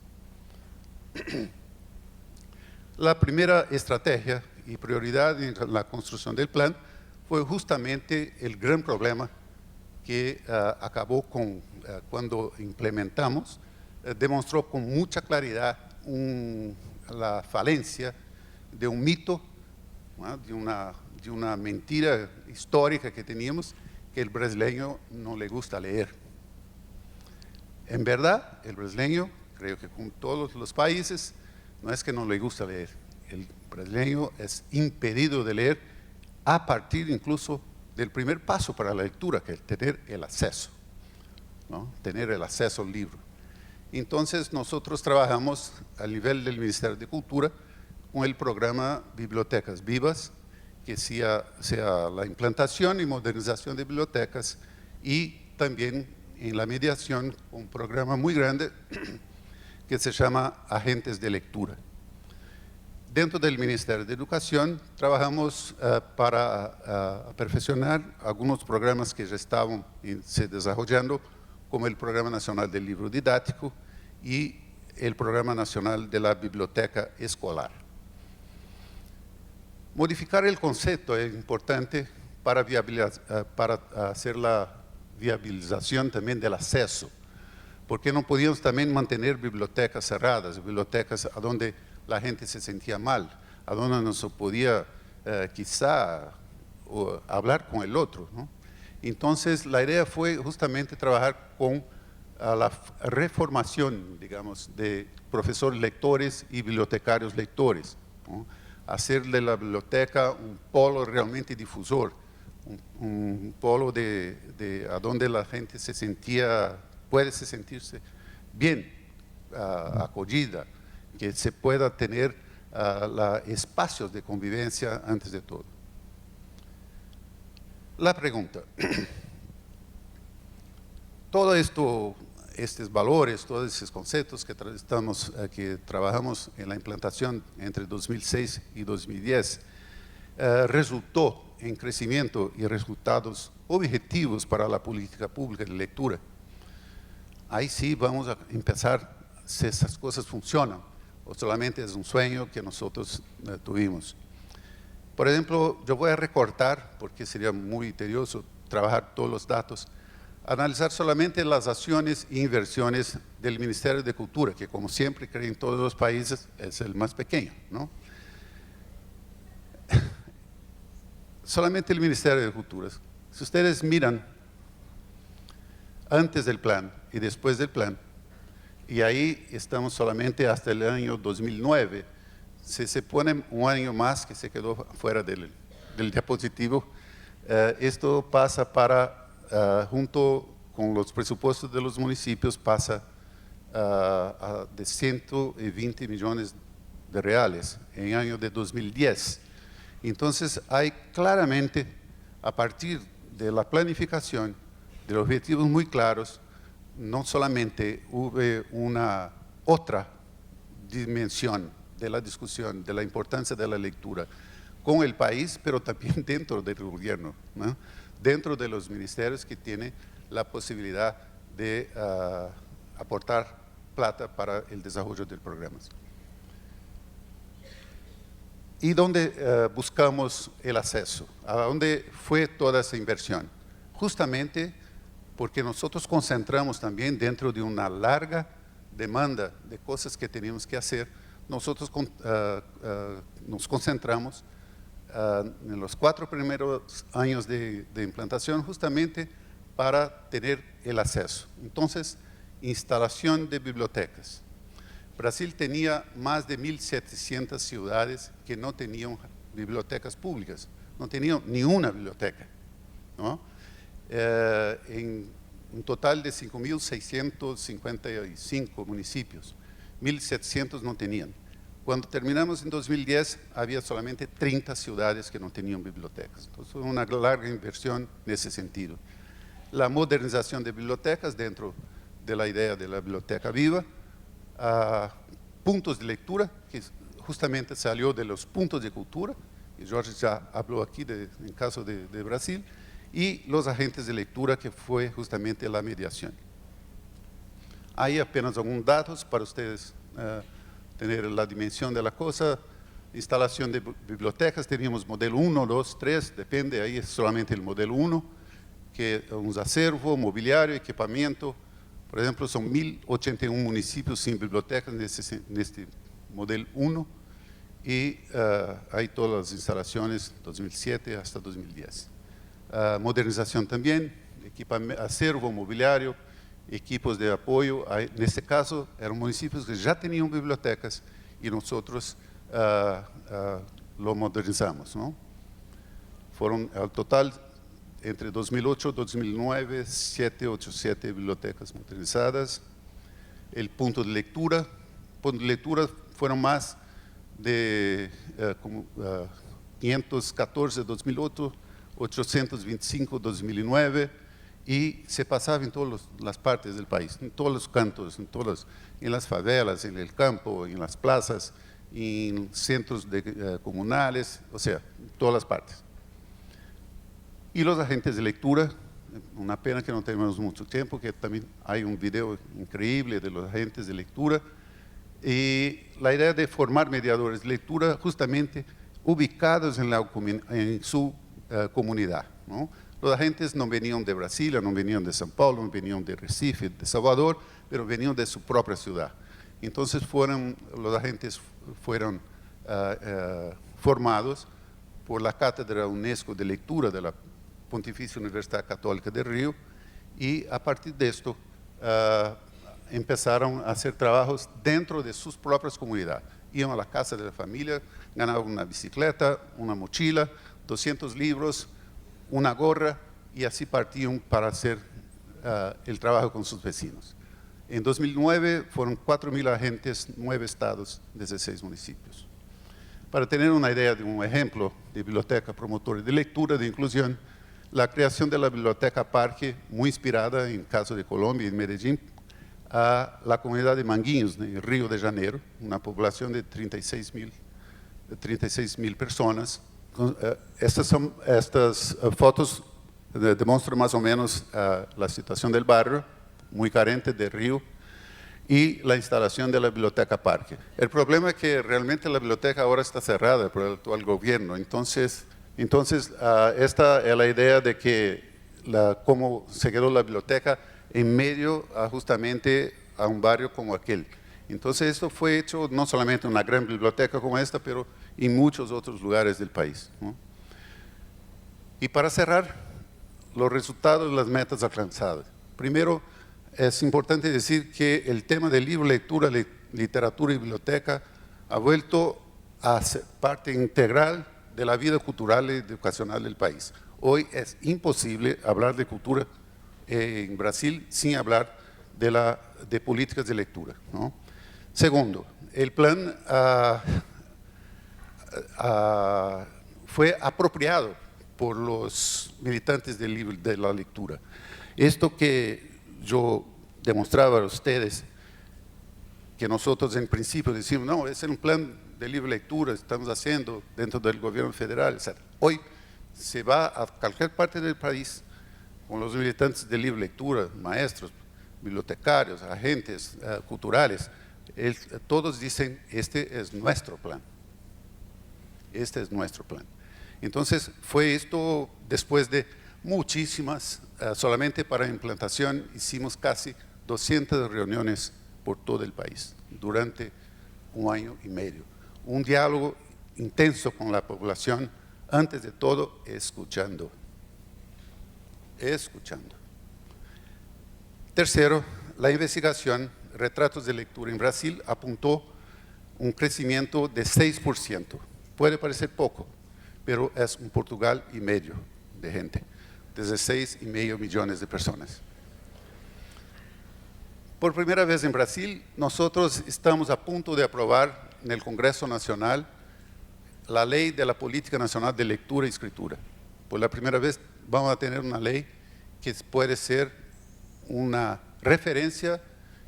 La primera estrategia y prioridad en la construcción del plan fue justamente el gran problema que acabó con, cuando implementamos, demostró con mucha claridad la falencia de un mito, ¿no? de una mentira histórica que teníamos, que el brasileño no le gusta leer. En verdad, el brasileño, creo que con todos los países, no es que no le gusta leer, el brasileño es impedido de leer a partir incluso del primer paso para la lectura, que es tener el acceso, ¿no? Tener el acceso al libro. Entonces nosotros trabajamos a nivel del Ministerio de Cultura con el programa Bibliotecas Vivas, que sea la implantación y modernización de bibliotecas, y también en la mediación un programa muy grande que se llama Agentes de Lectura. Dentro del Ministerio de Educación trabajamos para perfeccionar algunos programas que ya estaban se desarrollando, como el Programa Nacional del Libro Didáctico y el Programa Nacional de la Biblioteca Escolar. Modificar el concepto es importante para hacer la viabilización también del acceso, porque no podíamos también mantener bibliotecas cerradas, bibliotecas a donde la gente se sentía mal, a donde no se podía quizá hablar con el otro, ¿no? Entonces la idea fue justamente trabajar con la reformación, digamos, de profesores lectores y bibliotecarios lectores, ¿no? Hacer de la biblioteca un polo realmente difusor, un polo a donde la gente puede sentirse bien acogida, que se pueda tener espacios de convivencia antes de todo. La pregunta, todo esto, estos valores, todos esos conceptos que trabajamos en la implantación entre 2006 y 2010, resultó en crecimiento y resultados objetivos para la política pública de lectura. Ahí sí vamos a empezar si esas cosas funcionan, o solamente es un sueño que nosotros tuvimos. Por ejemplo, yo voy a recortar, porque sería muy tedioso trabajar todos los datos, analizar solamente las acciones e inversiones del Ministerio de Cultura, que como siempre creo en todos los países es el más pequeño, ¿no? Solamente el Ministerio de Cultura. Si ustedes miran antes del plan y después del plan, y ahí estamos solamente hasta el año 2009, si se pone un año más que se quedó fuera del diapositivo, esto pasa junto con los presupuestos de los municipios, pasa de 120 millones de reales en el año de 2010. Entonces hay claramente, a partir de la planificación, de los objetivos muy claros, no solamente hubo una otra dimensión de la discusión, de la importancia de la lectura, con el país, pero también dentro del gobierno, ¿no? Dentro de los ministerios que tienen la posibilidad de aportar plata para el desarrollo de programas. ¿Y dónde buscamos el acceso? ¿A dónde fue toda esa inversión? Justamente porque nosotros concentramos también dentro de una larga demanda de cosas que teníamos que hacer, nosotros nos concentramos en los 4 primeros años de implantación justamente para tener el acceso. Entonces, instalación de bibliotecas. Brasil tenía más de 1.700 ciudades que no tenían bibliotecas públicas, no tenían ni una biblioteca, ¿no? En un total de 5.655 municipios, 1.700 no tenían. Cuando terminamos en 2010, había solamente 30 ciudades que no tenían bibliotecas. Entonces, fue una larga inversión en ese sentido. La modernización de bibliotecas dentro de la idea de la biblioteca viva, puntos de lectura, que justamente salió de los puntos de cultura, y Jorge ya habló aquí en caso de Brasil, y los agentes de lectura, que fue justamente la mediación. Hay apenas algunos datos para ustedes tener la dimensión de la cosa. Instalación de bibliotecas, teníamos modelo 1, 2, 3, depende, ahí es solamente el modelo 1, que es un acervo, mobiliario, equipamiento. Por ejemplo, son 1.081 municipios sin bibliotecas en este modelo 1, y hay todas las instalaciones 2007 hasta 2010. Modernización también, acervo, mobiliario, equipos de apoyo. En este caso, eran municipios que ya tenían bibliotecas y nosotros lo modernizamos, ¿no? Fueron al total, entre 2008 y 2009, 787 bibliotecas modernizadas. El punto de lectura fueron más de 514 en 2008, 825 en 2009, y se pasaba en todas las partes del país, en todos los cantos, en las favelas, en el campo, en las plazas, en centros comunales, o sea, en todas las partes. Y los agentes de lectura, una pena que no tenemos mucho tiempo, que también hay un video increíble de los agentes de lectura, y la idea de formar mediadores de lectura justamente ubicados en su comunidad, ¿no? Los agentes no venían de Brasilia, no venían de São Paulo, no venían de Recife, de Salvador, pero venían de su propia ciudad. Entonces los agentes fueron formados por la Cátedra UNESCO de Lectura de la Pontificia Universidad Católica de Río, y a partir de esto empezaron a hacer trabajos dentro de sus propias comunidades. Iban a la casa de la familia, ganaban una bicicleta, una mochila, 200 libros, una gorra, y así partían para hacer el trabajo con sus vecinos. En 2009 fueron 4.000 agentes, 9 estados, 16 municipios. Para tener una idea de un ejemplo de biblioteca promotora de lectura, de inclusión, la creación de la Biblioteca Parque, muy inspirada en el caso de Colombia y en Medellín, a la comunidad de Manguinhos, en Río de Janeiro, una población de 36.000 personas. Estas fotos demuestran más o menos la situación del barrio, muy carente de Río, y la instalación de la Biblioteca Parque. El problema es que realmente la biblioteca ahora está cerrada por el actual gobierno. Entonces esta es la idea de que cómo se quedó la biblioteca en medio justamente a un barrio como aquel. Entonces esto fue hecho no solamente en una gran biblioteca como esta, pero en muchos otros lugares del país, ¿no? Y para cerrar, los resultados y las metas alcanzadas. Primero, es importante decir que el tema del libro, lectura, literatura y biblioteca ha vuelto a ser parte integral de la vida cultural y educacional del país. Hoy es imposible hablar de cultura en Brasil sin hablar de políticas de lectura, ¿no? Segundo, el plan fue apropiado por los militantes del libro de la lectura. Esto que yo demostraba a ustedes, que nosotros en principio decimos, no, es un plan de libre lectura estamos haciendo dentro del gobierno federal, etc. Hoy se va a cualquier parte del país con los militantes de libre lectura, maestros, bibliotecarios, agentes culturales, todos dicen, este es nuestro plan. Este es nuestro plan. Entonces, fue esto después de muchísimas, solamente para implantación hicimos casi 200 reuniones por todo el país durante un año y medio. Un diálogo intenso con la población, antes de todo, escuchando. Escuchando. Tercero, la investigación, retratos de lectura en Brasil, apuntó un crecimiento de 6%. Puede parecer poco, pero es un Portugal y medio de gente, desde 6,5 millones de personas. Por primera vez en Brasil, nosotros estamos a punto de aprobar en el Congreso Nacional la Ley de la Política Nacional de Lectura y Escritura. Por la primera vez vamos a tener una ley que puede ser una referencia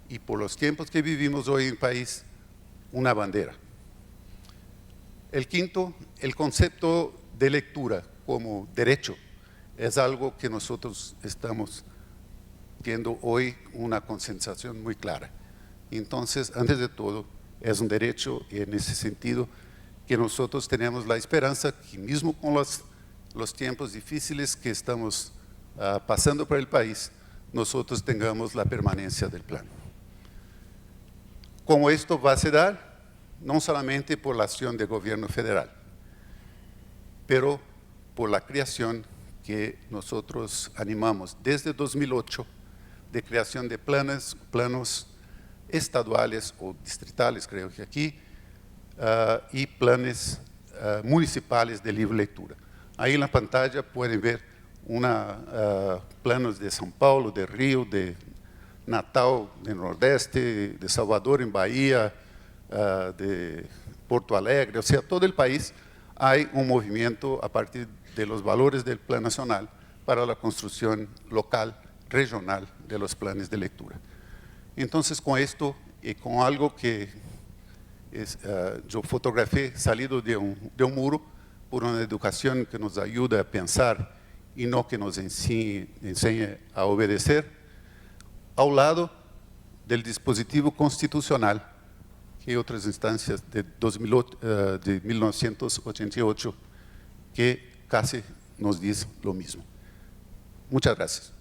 y por los tiempos que vivimos hoy en el país, una bandera. El quinto, el concepto de lectura como derecho es algo que nosotros estamos viendo hoy una consensación muy clara. Entonces, antes de todo, es un derecho y en ese sentido que nosotros tenemos la esperanza que mismo con los tiempos difíciles que estamos pasando por el país, nosotros tengamos la permanencia del plan. Como esto va a se dar, no solamente por la acción del gobierno federal, pero por la creación que nosotros animamos desde 2008 de creación de planos estaduales o distritales, creo que aquí, y planes municipales de libre lectura. Ahí en la pantalla pueden ver planos de São Paulo, de Río, de Natal, de Nordeste, de Salvador en Bahía, de Porto Alegre, o sea, todo el país hay un movimiento a partir de los valores del Plan Nacional para la construcción local, regional de los planes de lectura. Entonces, con esto y con algo que yo fotografié salido de un muro por una educación que nos ayuda a pensar y no que nos enseñe a obedecer, a un lado del dispositivo constitucional que otras instancias de 1988 que casi nos dice lo mismo. Muchas gracias.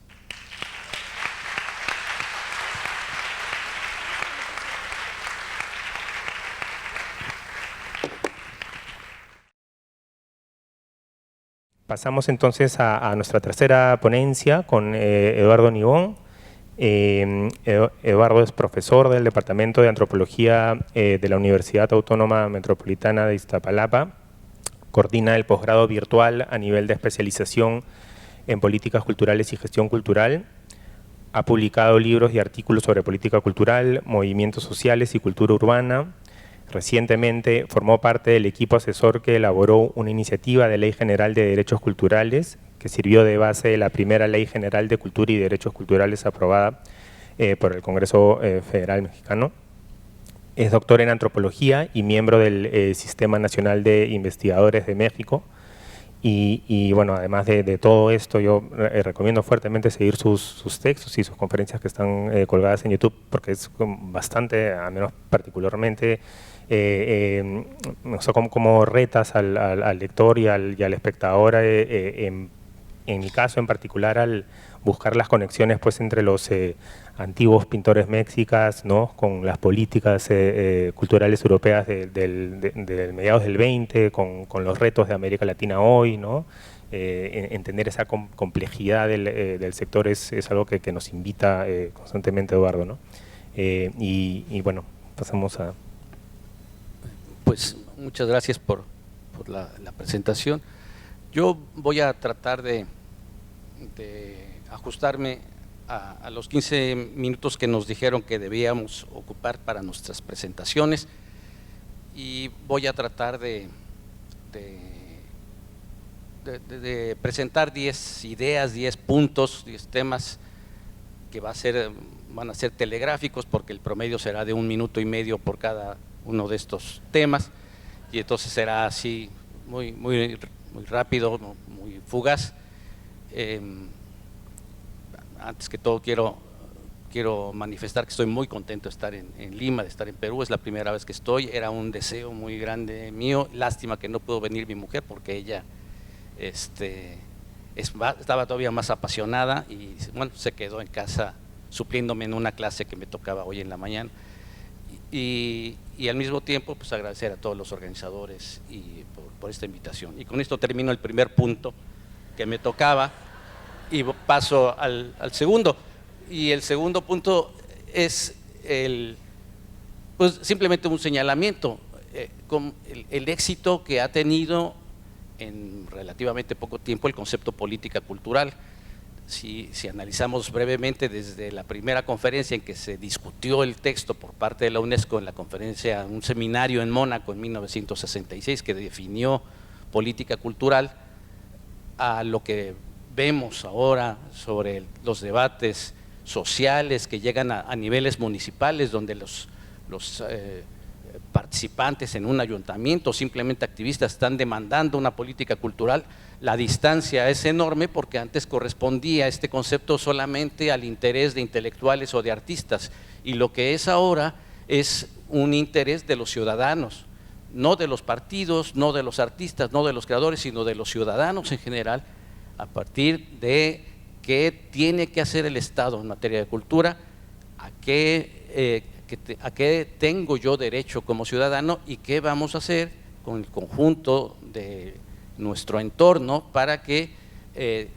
Pasamos entonces a nuestra tercera ponencia con Eduardo Nibón. Eduardo es profesor del Departamento de Antropología de la Universidad Autónoma Metropolitana de Iztapalapa. Coordina el posgrado virtual a nivel de especialización en políticas culturales y gestión cultural. Ha publicado libros y artículos sobre política cultural, movimientos sociales y cultura urbana. Recientemente formó parte del equipo asesor que elaboró una iniciativa de Ley General de Derechos Culturales que sirvió de base de la primera Ley General de Cultura y Derechos Culturales aprobada por el Congreso Federal Mexicano. Es doctor en Antropología y miembro del Sistema Nacional de Investigadores de México. Y bueno, además de todo esto, yo recomiendo fuertemente seguir sus textos y sus conferencias que están colgadas en YouTube, porque es bastante, al menos particularmente, como retas al lector y al espectador, en mi caso en particular, al buscar las conexiones pues, entre los antiguos pintores mexicas, ¿no? Con las políticas culturales europeas del mediados del 20, con los retos de América Latina hoy, ¿no? Entender esa complejidad del sector es algo que nos invita constantemente Eduardo, ¿no? Y bueno, pasamos a... Pues muchas gracias por la presentación. Yo voy a tratar de ajustarme a los 15 minutos que nos dijeron que debíamos ocupar para nuestras presentaciones y voy a tratar de presentar 10 ideas, 10 puntos, 10 temas que van a ser telegráficos porque el promedio será de 1 minuto y medio por cada uno de estos temas. y entonces será así muy rápido, muy fugaz. Antes que todo quiero manifestar que estoy muy contento de estar en Lima, de estar en Perú. Es la primera vez que estoy, era un deseo muy grande mío. Lástima que no pudo venir mi mujer porque ella estaba todavía más apasionada y bueno, se quedó en casa supliéndome en una clase que me tocaba hoy en la mañana. Y al mismo tiempo pues agradecer a todos los organizadores y por esta invitación. Y con esto termino el primer punto que me tocaba y paso al segundo. Y el segundo punto es pues simplemente un señalamiento, con el éxito que ha tenido en relativamente poco tiempo el concepto política cultural. Si analizamos brevemente desde la primera conferencia en que se discutió el texto por parte de la UNESCO, en la conferencia, un seminario en Mónaco en 1966 que definió política cultural, a lo que vemos ahora sobre los debates sociales que llegan a niveles municipales, donde los participantes en un ayuntamiento, simplemente activistas, están demandando una política cultural. La distancia es enorme porque antes correspondía este concepto solamente al interés de intelectuales o de artistas, y lo que es ahora es un interés de los ciudadanos, no de los partidos, no de los artistas, no de los creadores, sino de los ciudadanos en general, a partir de qué tiene que hacer el Estado en materia de cultura, a qué tengo yo derecho como ciudadano y qué vamos a hacer con el conjunto de nuestro entorno para que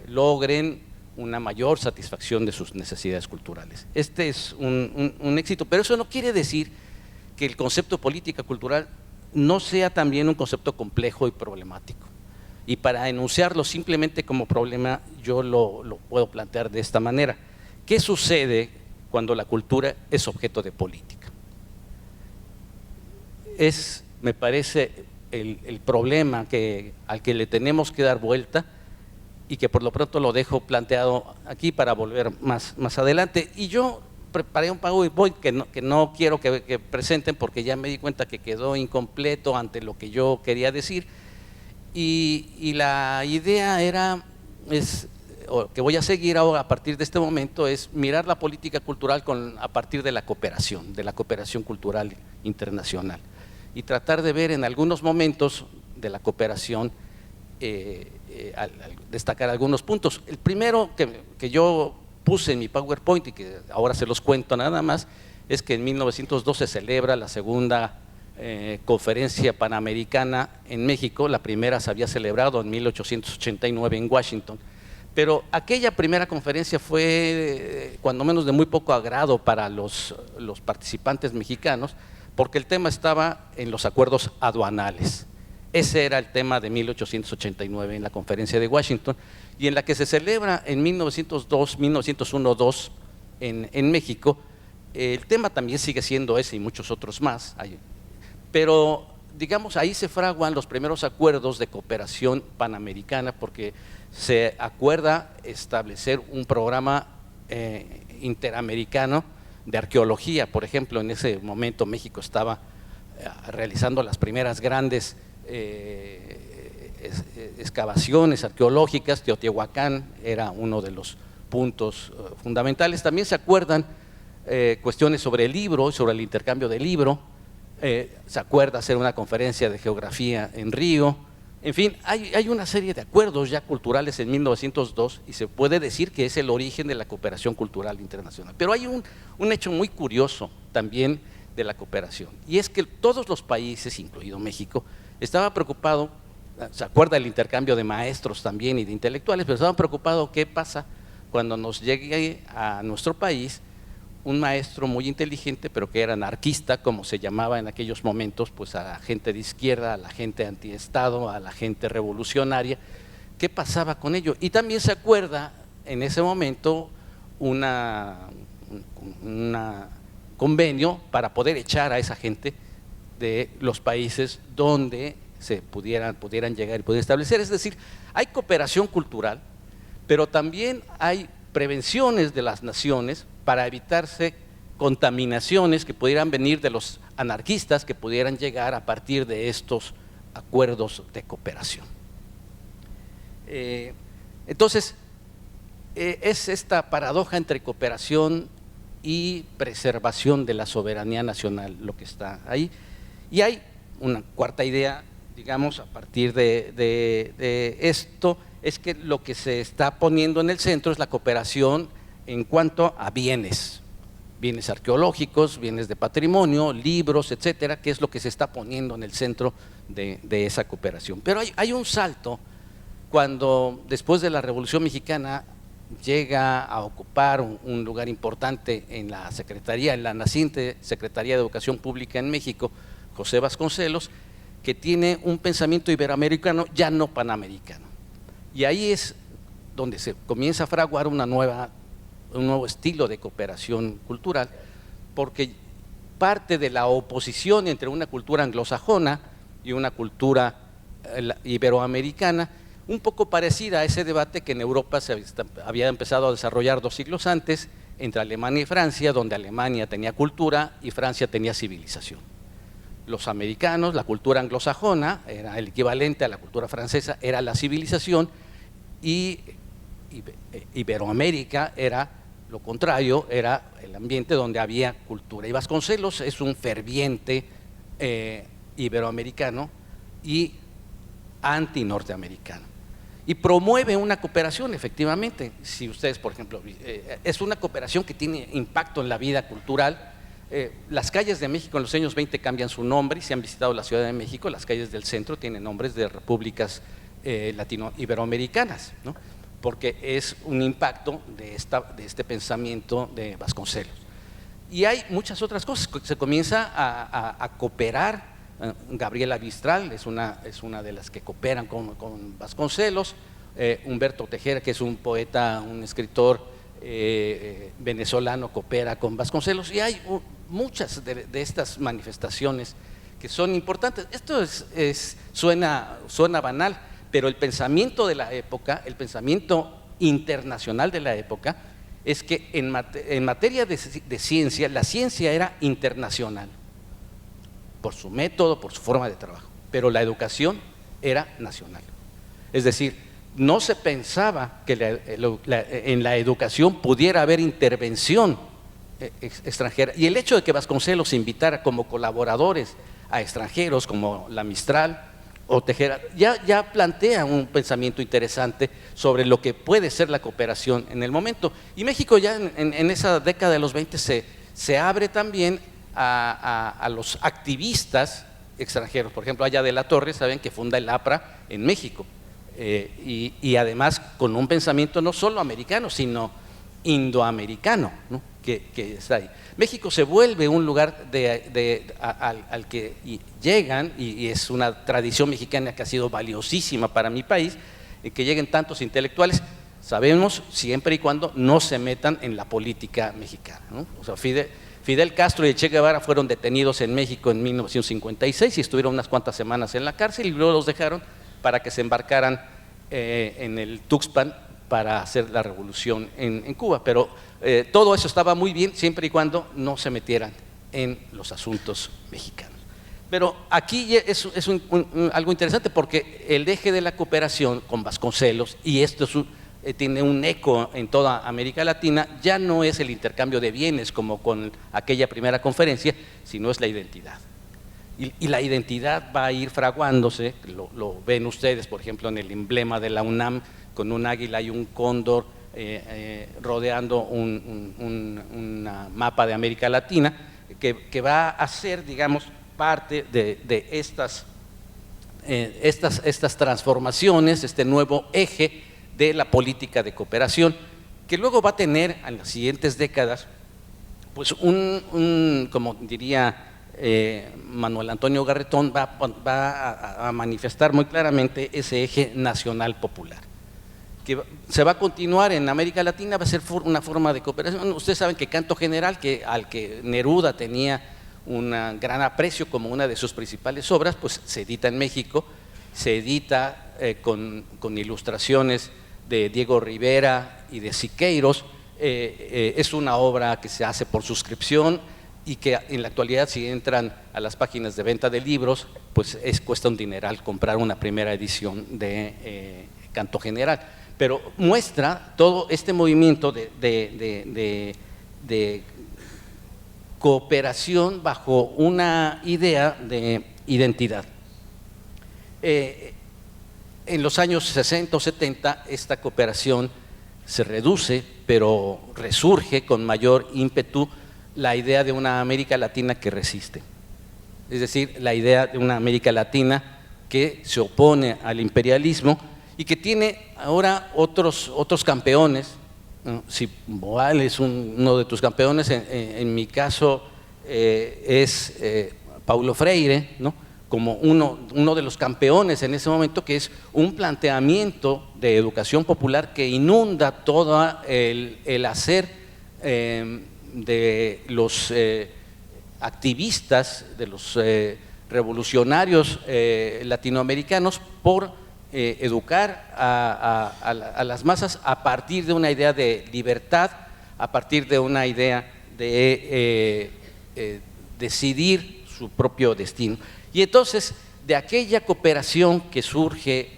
logren una mayor satisfacción de sus necesidades culturales. Este es un éxito, pero eso no quiere decir que el concepto de política cultural no sea también un concepto complejo y problemático. Y para enunciarlo simplemente como problema, yo lo puedo plantear de esta manera. ¿Qué sucede cuando la cultura es objeto de política? Me parece, el problema al que le tenemos que dar vuelta, y que por lo pronto lo dejo planteado aquí para volver más adelante. Y yo preparé un PowerPoint que no quiero que presenten porque ya me di cuenta que quedó incompleto ante lo que yo quería decir. Y la idea que voy a seguir ahora a partir de este momento es mirar la política cultural a partir de la cooperación cultural internacional, y tratar de ver en algunos momentos de la cooperación, destacar algunos puntos. El primero que yo puse en mi PowerPoint y que ahora se los cuento nada más, es que en 1912 se celebra la segunda conferencia panamericana en México. La primera se había celebrado en 1889 en Washington, pero aquella primera conferencia fue cuando menos de muy poco agrado para los participantes mexicanos, porque el tema estaba en los acuerdos aduanales. Ese era el tema de 1889 en la conferencia de Washington, y en la que se celebra en 1901-2 en México. El tema también sigue siendo ese y muchos otros más, pero digamos ahí se fraguan los primeros acuerdos de cooperación panamericana, porque se acuerda establecer un programa interamericano de arqueología. Por ejemplo, en ese momento México estaba realizando las primeras grandes excavaciones arqueológicas. Teotihuacán era uno de los puntos fundamentales. También se acuerdan cuestiones sobre el libro, sobre el intercambio del libro. Se acuerda hacer una conferencia de geografía en Río. En fin, hay una serie de acuerdos ya culturales en 1902, y se puede decir que es el origen de la cooperación cultural internacional. Pero hay un hecho muy curioso también de la cooperación, y es que todos los países, incluido México, estaba preocupado. Se acuerda del intercambio de maestros también y de intelectuales, pero estaban preocupados qué pasa cuando nos llegue a nuestro país un maestro muy inteligente, pero que era anarquista, como se llamaba en aquellos momentos, pues a la gente de izquierda, a la gente antiestado, a la gente revolucionaria. ¿Qué pasaba con ello? Y también se acuerda en ese momento un convenio para poder echar a esa gente de los países donde se pudieran llegar y poder establecer. Es decir, hay cooperación cultural, pero también hay prevenciones de las naciones para evitarse contaminaciones que pudieran venir de los anarquistas, que pudieran llegar a partir de estos acuerdos de cooperación. Entonces, es esta paradoja entre cooperación y preservación de la soberanía nacional lo que está ahí. Y hay una cuarta idea, digamos, a partir de esto, es que lo que se está poniendo en el centro es la cooperación en cuanto a bienes arqueológicos, bienes de patrimonio, libros, etcétera, que es lo que se está poniendo en el centro de esa cooperación. Pero hay un salto cuando después de la Revolución Mexicana llega a ocupar un lugar importante en la Secretaría, en la naciente Secretaría de Educación Pública en México, José Vasconcelos, que tiene un pensamiento iberoamericano, ya no panamericano. Y ahí es donde se comienza a fraguar un nuevo estilo de cooperación cultural, porque parte de la oposición entre una cultura anglosajona y una cultura iberoamericana, un poco parecida a ese debate que en Europa se había empezado a desarrollar 2 siglos antes, entre Alemania y Francia, donde Alemania tenía cultura y Francia tenía civilización. Los americanos, la cultura anglosajona, era el equivalente a la cultura francesa, era la civilización, y Iberoamérica era lo contrario, era el ambiente donde había cultura. Y Vasconcelos es un ferviente iberoamericano y anti-norteamericano. Y promueve una cooperación, efectivamente. Si ustedes, por ejemplo, es una cooperación que tiene impacto en la vida cultural. Las calles de México en los años 20 cambian su nombre, y si han visitado la Ciudad de México, las calles del centro tienen nombres de repúblicas latino-iberoamericanas, ¿no? Porque es un impacto de este pensamiento de Vasconcelos. Y hay muchas otras cosas, se comienza a cooperar. Gabriela Mistral es una de las que cooperan con Vasconcelos, Humberto Tejera, que es un poeta, un escritor venezolano, coopera con Vasconcelos, y hay muchas de estas manifestaciones que son importantes. Esto suena banal, pero el pensamiento de la época, el pensamiento internacional de la época, es que en materia de ciencia, la ciencia era internacional, por su método, por su forma de trabajo, pero la educación era nacional. Es decir, no se pensaba que en la educación pudiera haber intervención extranjera. Y el hecho de que Vasconcelos invitara como colaboradores a extranjeros como la Mistral o Tejera, ya plantea un pensamiento interesante sobre lo que puede ser la cooperación en el momento. Y México ya en esa década de los 20 se abre también a los activistas extranjeros. Por ejemplo, Aya de la Torre, saben que funda el APRA en México, y además con un pensamiento no solo americano, sino indoamericano, ¿no? que está ahí. México se vuelve un lugar al que llegan, y es una tradición mexicana que ha sido valiosísima para mi país, que lleguen tantos intelectuales, sabemos, siempre y cuando no se metan en la política mexicana, ¿no? O sea, Fidel Castro y Che Guevara fueron detenidos en México en 1956 y estuvieron unas cuantas semanas en la cárcel, y luego los dejaron para que se embarcaran en el Tuxpan para hacer la revolución en Cuba. Pero todo eso estaba muy bien siempre y cuando no se metieran en los asuntos mexicanos. Pero aquí es algo interesante, porque el eje de la cooperación con Vasconcelos, y esto tiene un eco en toda América Latina, ya no es el intercambio de bienes como con aquella primera conferencia, sino es la identidad. Y la identidad va a ir fraguándose, lo ven ustedes, por ejemplo, en el emblema de la UNAM, con un águila y un cóndor rodeando un mapa de América Latina, que va a ser, digamos, parte de estas transformaciones, este nuevo eje de la política de cooperación, que luego va a tener en las siguientes décadas, pues como diría Manuel Antonio Garretón, va a manifestar muy claramente ese eje nacional popular, que se va a continuar en América Latina, va a ser una forma de cooperación. Ustedes saben que Canto General, al que Neruda tenía un gran aprecio como una de sus principales obras, pues se edita en México, se edita con ilustraciones de Diego Rivera y de Siqueiros. Es una obra que se hace por suscripción, y que en la actualidad, si entran a las páginas de venta de libros, pues cuesta un dineral comprar una primera edición de Canto General. Pero muestra todo este movimiento de cooperación bajo una idea de identidad. En los años 60 o 70 esta cooperación se reduce, pero resurge con mayor ímpetu la idea de una América Latina que resiste. Es decir, la idea de una América Latina que se opone al imperialismo y que tiene ahora otros campeones. Si Boal es uno de tus campeones, en mi caso es Paulo Freire, ¿no? Como uno de los campeones en ese momento, que es un planteamiento de educación popular que inunda todo el hacer de los activistas, de los revolucionarios latinoamericanos por educar a las masas a partir de una idea de libertad, a partir de una idea de decidir su propio destino. Y entonces, de aquella cooperación que surge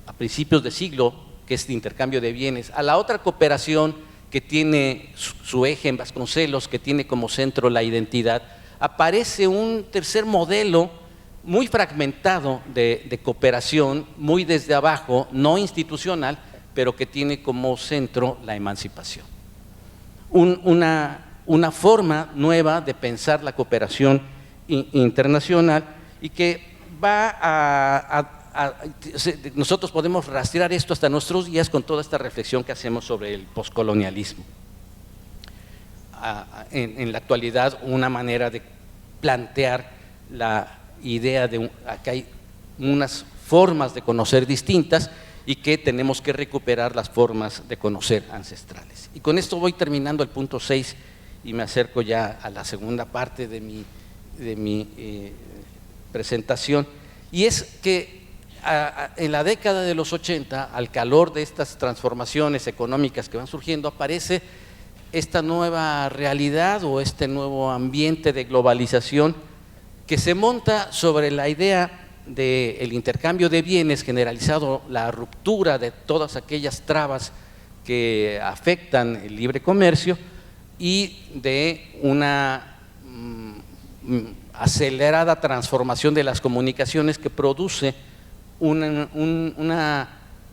a principios de siglo, que es de intercambio de bienes, a la otra cooperación que tiene su eje en Vasconcelos, que tiene como centro la identidad, aparece un tercer modelo muy fragmentado de cooperación, muy desde abajo, no institucional, pero que tiene como centro la emancipación. Una forma nueva de pensar la cooperación internacional y que nosotros podemos rastrear esto hasta nuestros días con toda esta reflexión que hacemos sobre el poscolonialismo. En la actualidad, una manera de plantear la idea de que hay unas formas de conocer distintas y que tenemos que recuperar las formas de conocer ancestrales. Y con esto voy terminando el punto 6 y me acerco ya a la segunda parte de mi presentación, y es que en la década de los 80, al calor de estas transformaciones económicas que van surgiendo, aparece esta nueva realidad o este nuevo ambiente de globalización que se monta sobre la idea del intercambio de bienes generalizado, la ruptura de todas aquellas trabas que afectan el libre comercio y de una acelerada transformación de las comunicaciones que produce una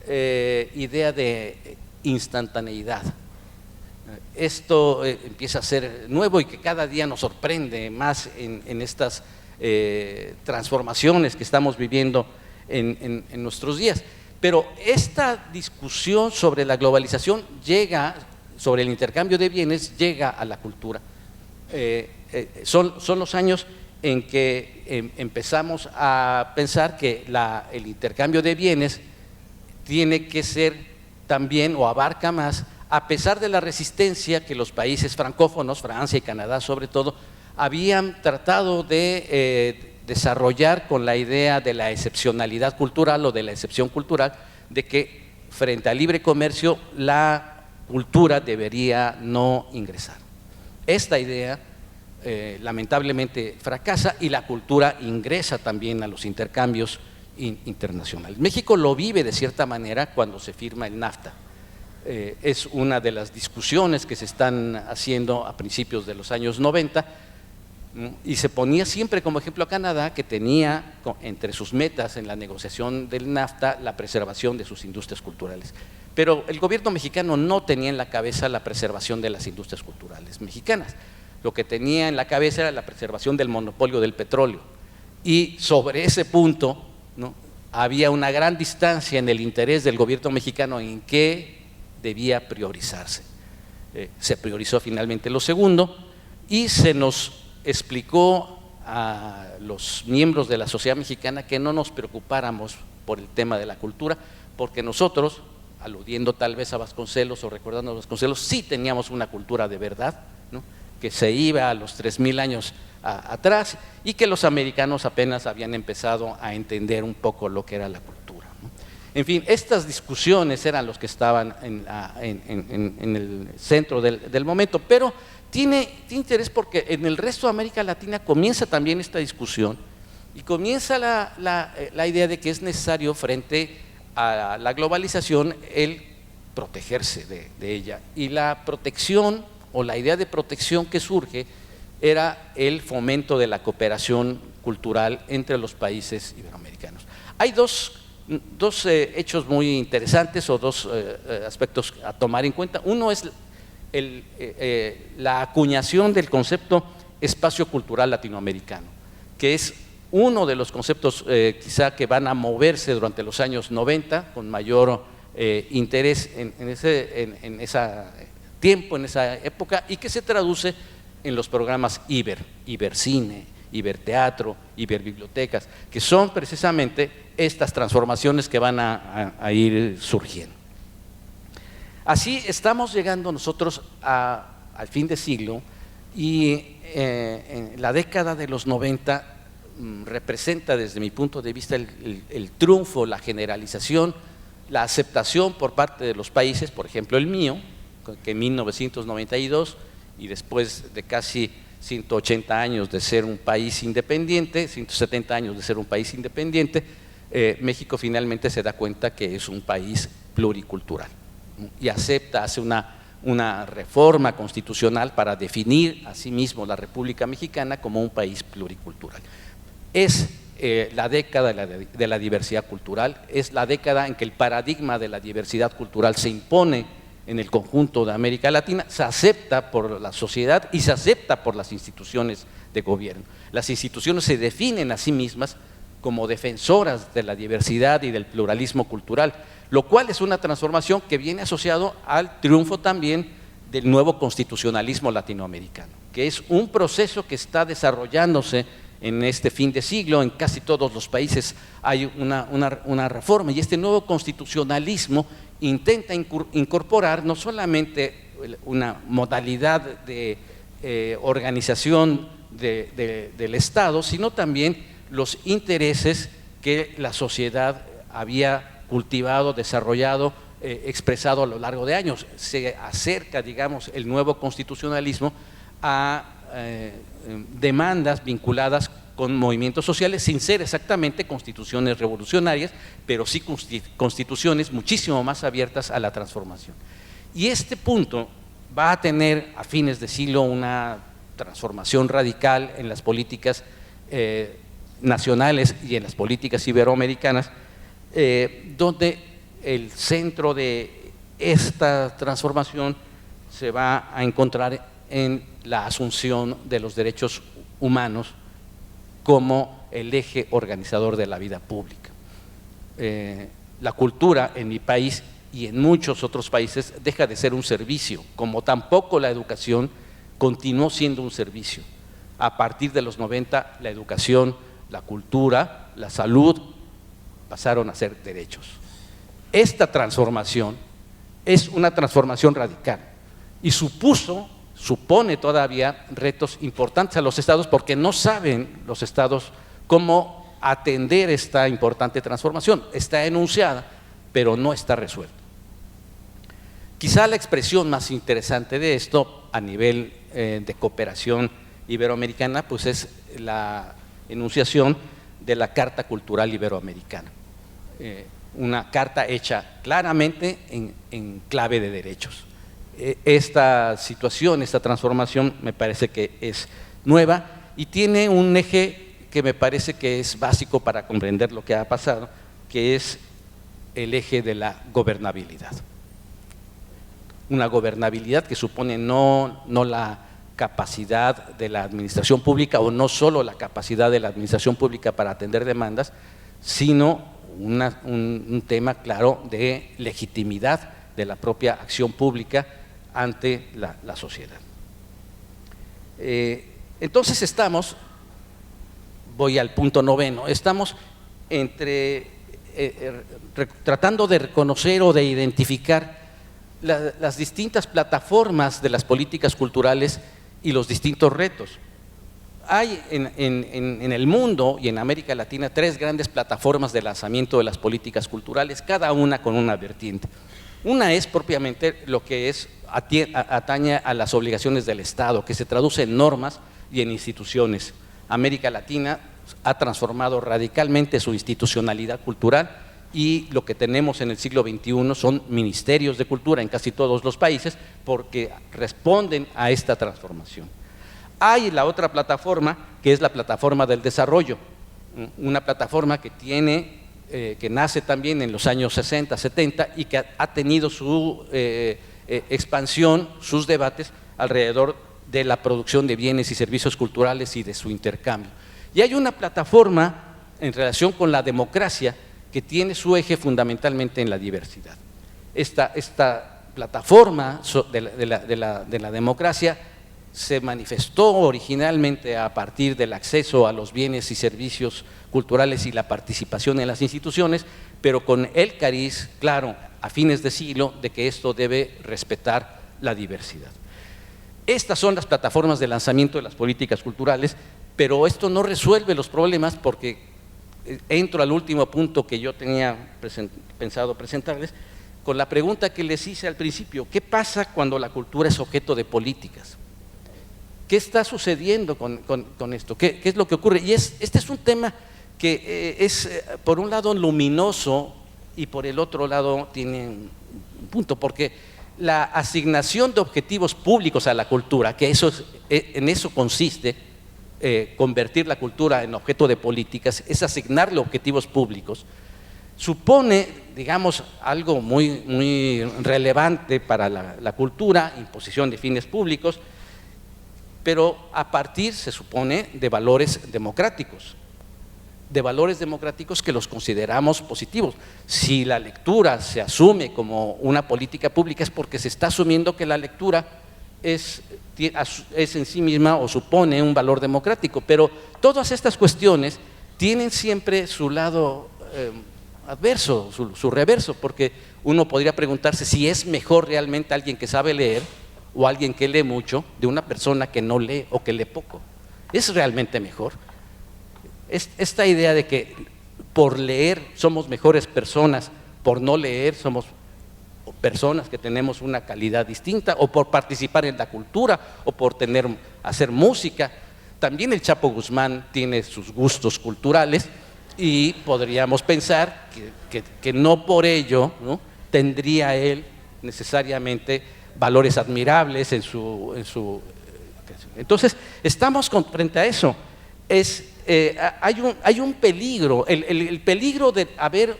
idea de instantaneidad. Esto empieza a ser nuevo y que cada día nos sorprende más en estas transformaciones que estamos viviendo en nuestros días. Pero esta discusión sobre la globalización sobre el intercambio de bienes, llega a la cultura. Son los años en que empezamos a pensar que el intercambio de bienes tiene que ser también, o abarca más, a pesar de la resistencia que los países francófonos, Francia y Canadá sobre todo, habían tratado de desarrollar con la idea de la excepcionalidad cultural o de la excepción cultural, de que frente al libre comercio la cultura debería no ingresar. Esta idea lamentablemente fracasa y la cultura ingresa también a los intercambios internacionales. México lo vive de cierta manera cuando se firma el NAFTA. Es una de las discusiones que se están haciendo a principios de los años 90 y se ponía siempre como ejemplo a Canadá, que tenía entre sus metas en la negociación del NAFTA la preservación de sus industrias culturales. Pero el gobierno mexicano no tenía en la cabeza la preservación de las industrias culturales mexicanas. Lo que tenía en la cabeza era la preservación del monopolio del petróleo. Y sobre ese punto, ¿no?, había una gran distancia en el interés del gobierno mexicano en qué debía priorizarse. Se priorizó finalmente lo segundo y se nos explicó a los miembros de la sociedad mexicana que no nos preocupáramos por el tema de la cultura, porque nosotros, aludiendo tal vez a Vasconcelos o recordando a Vasconcelos, sí teníamos una cultura de verdad, ¿no?, que se iba a los 3000 años atrás y que los americanos apenas habían empezado a entender un poco lo que era la cultura, ¿no? En fin, estas discusiones eran los que estaban en el centro del momento, pero tiene interés porque en el resto de América Latina comienza también esta discusión y comienza la idea de que es necesario frente a la globalización el protegerse de ella. Y la protección o la idea de protección que surge era el fomento de la cooperación cultural entre los países iberoamericanos. Hay dos hechos muy interesantes o dos aspectos a tomar en cuenta. Uno es la acuñación del concepto espacio cultural latinoamericano, que es uno de los conceptos quizá que van a moverse durante los años 90 con mayor interés en ese tiempo, en esa época, y que se traduce en los programas Ibercine, Iberteatro, Iberbibliotecas, que son precisamente estas transformaciones que van a ir surgiendo. Así estamos llegando nosotros al fin de siglo y en la década de los 90 representa desde mi punto de vista el triunfo, la generalización, la aceptación por parte de los países, por ejemplo el mío, que en 1992 y después de casi 180 años de ser un país independiente, 170 años de ser un país independiente, México finalmente se da cuenta que es un país pluricultural y acepta, hace una reforma constitucional para definir a sí mismo la República Mexicana como un país pluricultural. Es la década de la diversidad cultural, es la década en que el paradigma de la diversidad cultural se impone en el conjunto de América Latina, se acepta por la sociedad y se acepta por las instituciones de gobierno. Las instituciones se definen a sí mismas como defensoras de la diversidad y del pluralismo cultural, lo cual es una transformación que viene asociado al triunfo también del nuevo constitucionalismo latinoamericano, que es un proceso que está desarrollándose en este fin de siglo. En casi todos los países hay una reforma y este nuevo constitucionalismo intenta incorporar no solamente una modalidad de organización del Estado, sino también los intereses que la sociedad había cultivado, desarrollado, expresado a lo largo de años. Se acerca, digamos, el nuevo constitucionalismo a demandas vinculadas con movimientos sociales, sin ser exactamente constituciones revolucionarias, pero sí constituciones muchísimo más abiertas a la transformación. Y este punto va a tener a fines de siglo una transformación radical en las políticas nacionales y en las políticas iberoamericanas, donde el centro de esta transformación se va a encontrar en la asunción de los derechos humanos como el eje organizador de la vida pública. La cultura en mi país y en muchos otros países deja de ser un servicio, como tampoco la educación continuó siendo un servicio. A partir de los 90, la educación, la cultura, la salud pasaron a ser derechos. Esta transformación es una transformación radical y supone todavía retos importantes a los estados porque no saben los estados cómo atender esta importante transformación. Está enunciada, pero no está resuelta. Quizá la expresión más interesante de esto a nivel de cooperación iberoamericana pues es la enunciación de la Carta Cultural Iberoamericana, una carta hecha claramente en clave de derechos. Esta situación, esta transformación me parece que es nueva y tiene un eje que me parece que es básico para comprender lo que ha pasado, que es el eje de la gobernabilidad. Una gobernabilidad que supone no la capacidad de la administración pública o no solo la capacidad de la administración pública para atender demandas, sino un tema claro de legitimidad de la propia acción pública ante la sociedad. Entonces voy al punto 9, estamos tratando de reconocer o de identificar las distintas plataformas de las políticas culturales y los distintos retos. hay en el mundo y en América Latina 3 grandes plataformas de lanzamiento de las políticas culturales, cada una con una vertiente. Una es propiamente lo que atañe a las obligaciones del Estado, que se traduce en normas y en instituciones. América Latina ha transformado radicalmente su institucionalidad cultural y lo que tenemos en el siglo XXI son ministerios de cultura en casi todos los países porque responden a esta transformación. Hay la otra plataforma, que es la plataforma del desarrollo, una plataforma que nace también en los años 60, 70 y que ha tenido su expansión, sus debates alrededor de la producción de bienes y servicios culturales y de su intercambio. Y hay una plataforma en relación con la democracia que tiene su eje fundamentalmente en la diversidad. Esta plataforma de la democracia se manifestó originalmente a partir del acceso a los bienes y servicios culturales y la participación en las instituciones, pero con el cariz claro a fines de siglo de que esto debe respetar la diversidad. Estas son las plataformas de lanzamiento de las políticas culturales, pero esto no resuelve los problemas porque entro al último punto que yo tenía pensado presentarles con la pregunta que les hice al principio: ¿qué pasa cuando la cultura es objeto de políticas? ¿Qué está sucediendo con esto? ¿Qué es lo que ocurre? Y este es un tema que es, por un lado, luminoso y por el otro lado tiene un punto, porque la asignación de objetivos públicos a la cultura, que en eso consiste, convertir la cultura en objeto de políticas, es asignarle objetivos públicos, supone, digamos, algo muy relevante para la cultura, imposición de fines públicos, pero a partir, se supone, de valores democráticos que los consideramos positivos. Si la lectura se asume como una política pública es porque se está asumiendo que la lectura es en sí misma o supone un valor democrático, pero todas estas cuestiones tienen siempre su lado adverso, su reverso, porque uno podría preguntarse si es mejor realmente alguien que sabe leer o alguien que lee mucho de una persona que no lee o que lee poco. ¿Es realmente mejor? Esta idea de que por leer somos mejores personas, por no leer somos personas que tenemos una calidad distinta, o por participar en la cultura, o por hacer música. También el Chapo Guzmán tiene sus gustos culturales y podríamos pensar que no por ello, ¿no?, tendría él necesariamente valores admirables en su. Entonces, estamos frente a eso. Hay un peligro, el peligro de haber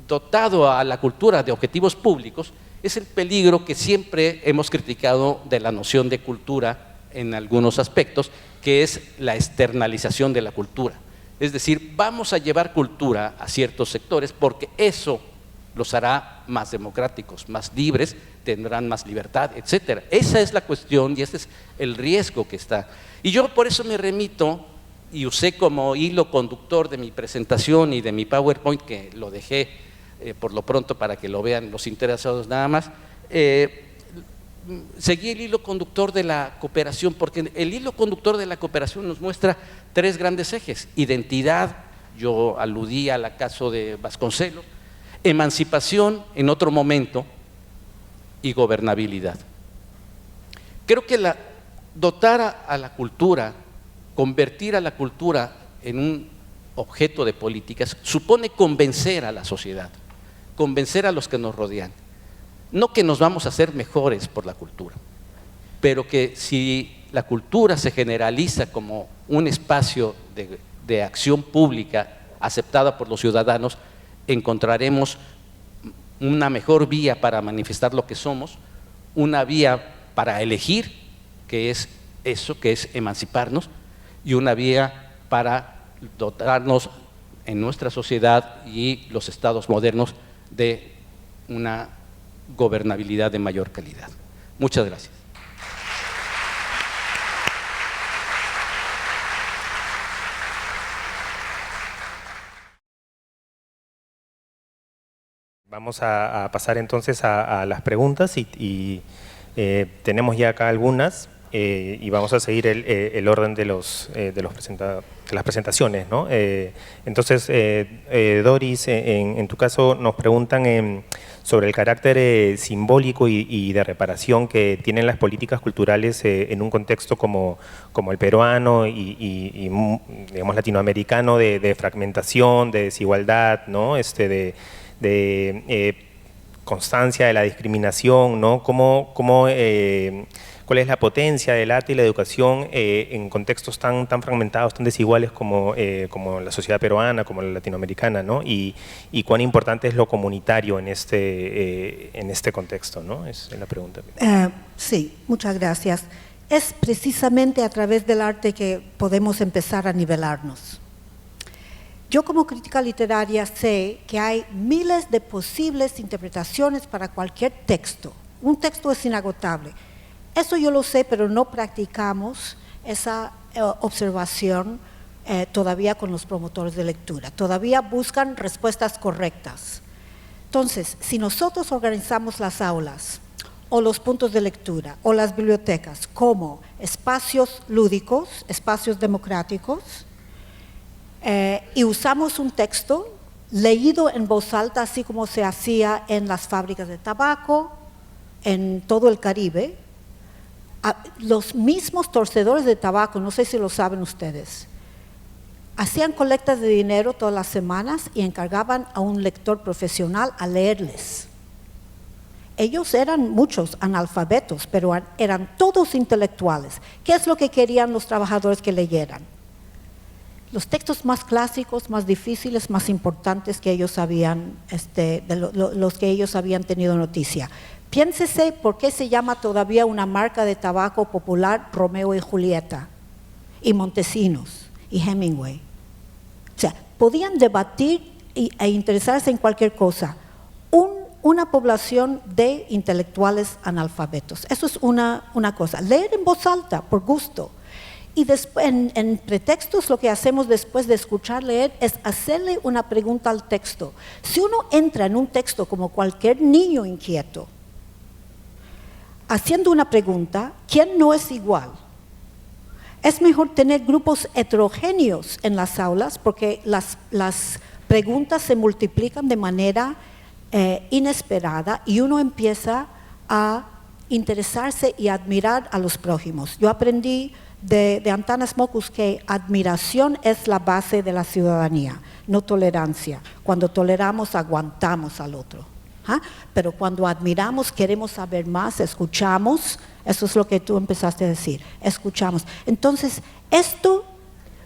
dotado a la cultura de objetivos públicos es el peligro que siempre hemos criticado de la noción de cultura en algunos aspectos, que es la externalización de la cultura. Es decir, vamos a llevar cultura a ciertos sectores porque eso los hará más democráticos, más libres, tendrán más libertad, etcétera. Esa es la cuestión y ese es el riesgo que está. Y yo por eso me remito y usé como hilo conductor de mi presentación y de mi PowerPoint, que lo dejé por lo pronto para que lo vean los interesados nada más, seguí el hilo conductor de la cooperación, porque el hilo conductor de la cooperación nos muestra 3 grandes ejes: identidad, yo aludí al caso de Vasconcelos, emancipación en otro momento y gobernabilidad. Creo que dotar a la cultura, convertir a la cultura en un objeto de políticas, supone convencer a la sociedad, convencer a los que nos rodean. No que nos vamos a hacer mejores por la cultura, pero que si la cultura se generaliza como un espacio de acción pública aceptada por los ciudadanos, encontraremos una mejor vía para manifestar lo que somos, una vía para elegir, que es eso, que es emanciparnos, y una vía para dotarnos en nuestra sociedad y los estados modernos de una gobernabilidad de mayor calidad. Muchas gracias. Vamos a pasar entonces a las preguntas y tenemos ya acá algunas. y vamos a seguir el orden de las presentaciones, ¿no? Entonces, Doris, en tu caso nos preguntan sobre el carácter simbólico y de reparación que tienen las políticas culturales en un contexto como el peruano y digamos, latinoamericano de fragmentación, de desigualdad, ¿no? De constancia de la discriminación, ¿no? ¿Cuál es la potencia del arte y la educación en contextos tan fragmentados, tan desiguales como la sociedad peruana, como la latinoamericana, ¿no? Y cuán importante es lo comunitario en este contexto, ¿no? Es la pregunta. Sí, muchas gracias. Es precisamente a través del arte que podemos empezar a nivelarnos. Yo como crítica literaria sé que hay miles de posibles interpretaciones para cualquier texto. Un texto es inagotable. Eso yo lo sé, pero no practicamos esa observación todavía con los promotores de lectura. Todavía buscan respuestas correctas. Entonces, si nosotros organizamos las aulas o los puntos de lectura o las bibliotecas como espacios lúdicos, espacios democráticos, y usamos un texto leído en voz alta, así como se hacía en las fábricas de tabaco, en todo el Caribe, los mismos torcedores de tabaco, no sé si lo saben ustedes, hacían colectas de dinero todas las semanas y encargaban a un lector profesional a leerles. Ellos eran muchos analfabetos, pero eran todos intelectuales. ¿Qué es lo que querían los trabajadores que leyeran? Los textos más clásicos, más difíciles, más importantes que ellos habían, los que ellos habían tenido noticia. Piénsese por qué se llama todavía una marca de tabaco popular Romeo y Julieta, y Montesinos, y Hemingway. O sea, podían debatir e interesarse en cualquier cosa. Una población de intelectuales analfabetos. Eso es una cosa. Leer en voz alta, por gusto. Y después, en pretextos, lo que hacemos después de escuchar leer es hacerle una pregunta al texto. Si uno entra en un texto como cualquier niño inquieto, haciendo una pregunta, ¿quién no es igual? Es mejor tener grupos heterogéneos en las aulas porque las preguntas se multiplican de manera inesperada y uno empieza a interesarse y admirar a los prójimos. Yo aprendí de Antanas Mockus que admiración es la base de la ciudadanía, no tolerancia. Cuando toleramos, aguantamos al otro. Pero cuando admiramos, queremos saber más, escuchamos, eso es lo que tú empezaste a decir, escuchamos. Entonces, esto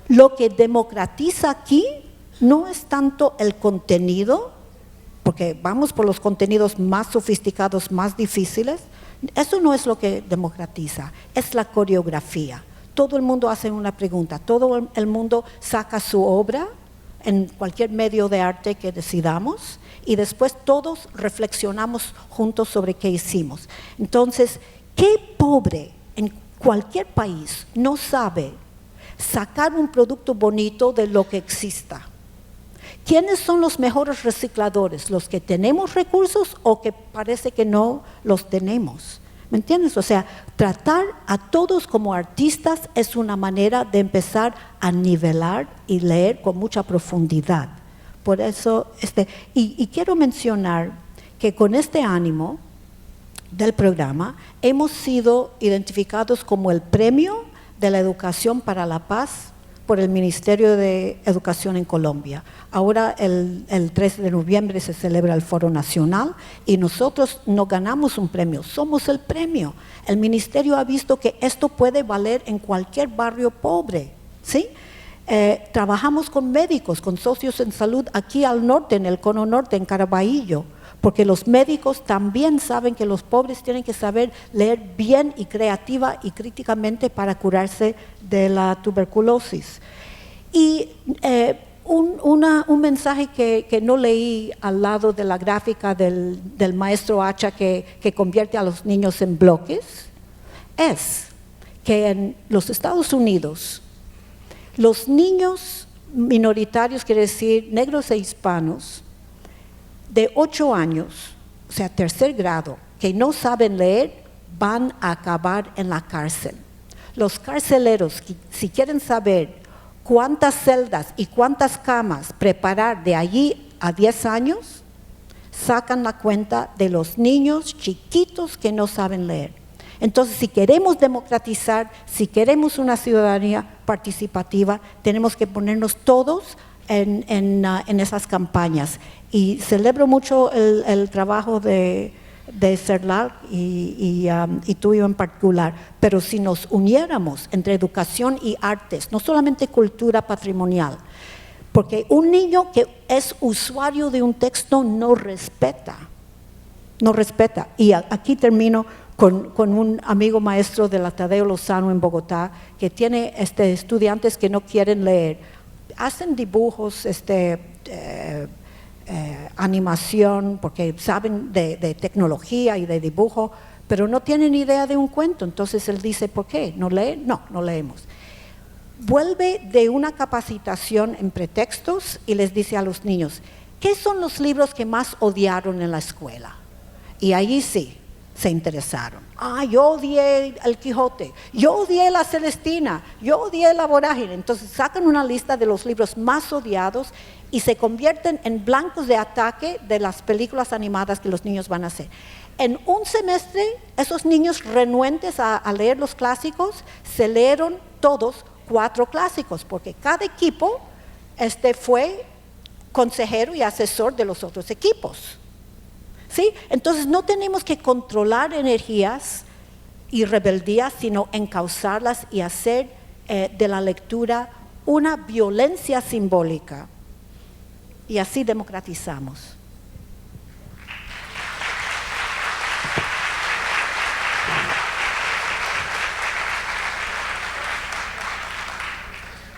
lo que democratiza aquí no es tanto el contenido, porque vamos por los contenidos más sofisticados, más difíciles, eso no es lo que democratiza, es la coreografía. Todo el mundo hace una pregunta, todo el mundo saca su obra en cualquier medio de arte que decidamos, y después todos reflexionamos juntos sobre qué hicimos. Entonces, ¿qué pobre en cualquier país no sabe sacar un producto bonito de lo que exista? ¿Quiénes son los mejores recicladores? ¿Los que tenemos recursos o que parece que no los tenemos? ¿Me entiendes? O sea, tratar a todos como artistas es una manera de empezar a nivelar y leer con mucha profundidad. Por eso, y quiero mencionar que con este ánimo del programa hemos sido identificados como el Premio de la Educación para la Paz por el Ministerio de Educación en Colombia. Ahora el 13 de noviembre se celebra el Foro Nacional y nosotros no ganamos un premio, somos el premio. El Ministerio ha visto que esto puede valer en cualquier barrio pobre, ¿sí? Trabajamos con médicos, con socios en salud aquí al norte, en el Cono Norte, en Caraballo, porque los médicos también saben que los pobres tienen que saber leer bien y creativa y críticamente para curarse de la tuberculosis. Y un mensaje que no leí al lado de la gráfica del maestro Hacha que convierte a los niños en bloques, es que en los Estados Unidos, los niños minoritarios, quiere decir negros e hispanos, de 8 años, o sea, tercer grado, que no saben leer, van a acabar en la cárcel. Los carceleros, si quieren saber cuántas celdas y cuántas camas preparar de allí a 10 años, sacan la cuenta de los niños chiquitos que no saben leer. Entonces, si queremos democratizar, si queremos una ciudadanía participativa, tenemos que ponernos todos en esas campañas. Y celebro mucho el trabajo de CERLAC y tuyo en particular, pero si nos uniéramos entre educación y artes, no solamente cultura patrimonial, porque un niño que es usuario de un texto no respeta. Y aquí termino con un amigo maestro de la Tadeo Lozano en Bogotá, que tiene estudiantes que no quieren leer. Hacen dibujos, animación, porque saben de tecnología y de dibujo, pero no tienen idea de un cuento. Entonces él dice, ¿por qué? ¿No leen? No leemos. Vuelve de una capacitación en pretextos y les dice a los niños, ¿qué son los libros que más odiaron en la escuela? Y allí sí, se interesaron. Yo odié el Quijote, yo odié la Celestina, yo odié la Vorágine. Entonces sacan una lista de los libros más odiados y se convierten en blancos de ataque de las películas animadas que los niños van a hacer. En un semestre, esos niños renuentes a leer los clásicos, se leyeron todos 4 clásicos, porque cada equipo fue consejero y asesor de los otros equipos. ¿Sí? Entonces no tenemos que controlar energías y rebeldías, sino encauzarlas y hacer de la lectura una violencia simbólica. Y así democratizamos.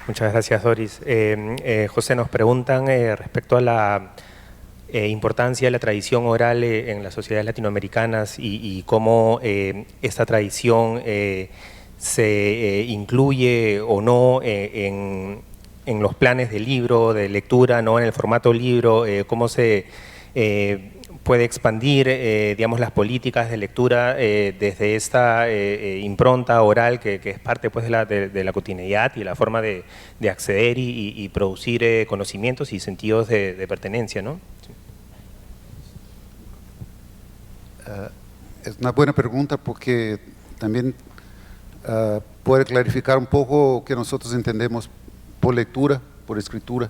Muchas gracias, Doris. José, nos preguntan respecto a la importancia de la tradición oral en las sociedades latinoamericanas y cómo esta tradición se incluye o no en los planes de libro, de lectura, no en el formato libro, cómo se puede expandir, digamos, las políticas de lectura desde esta impronta oral que es parte pues, de la cotidianidad y la forma de acceder y producir conocimientos y sentidos de pertenencia, ¿no? Es una buena pregunta porque también puede clarificar un poco que nosotros entendemos por lectura, por escritura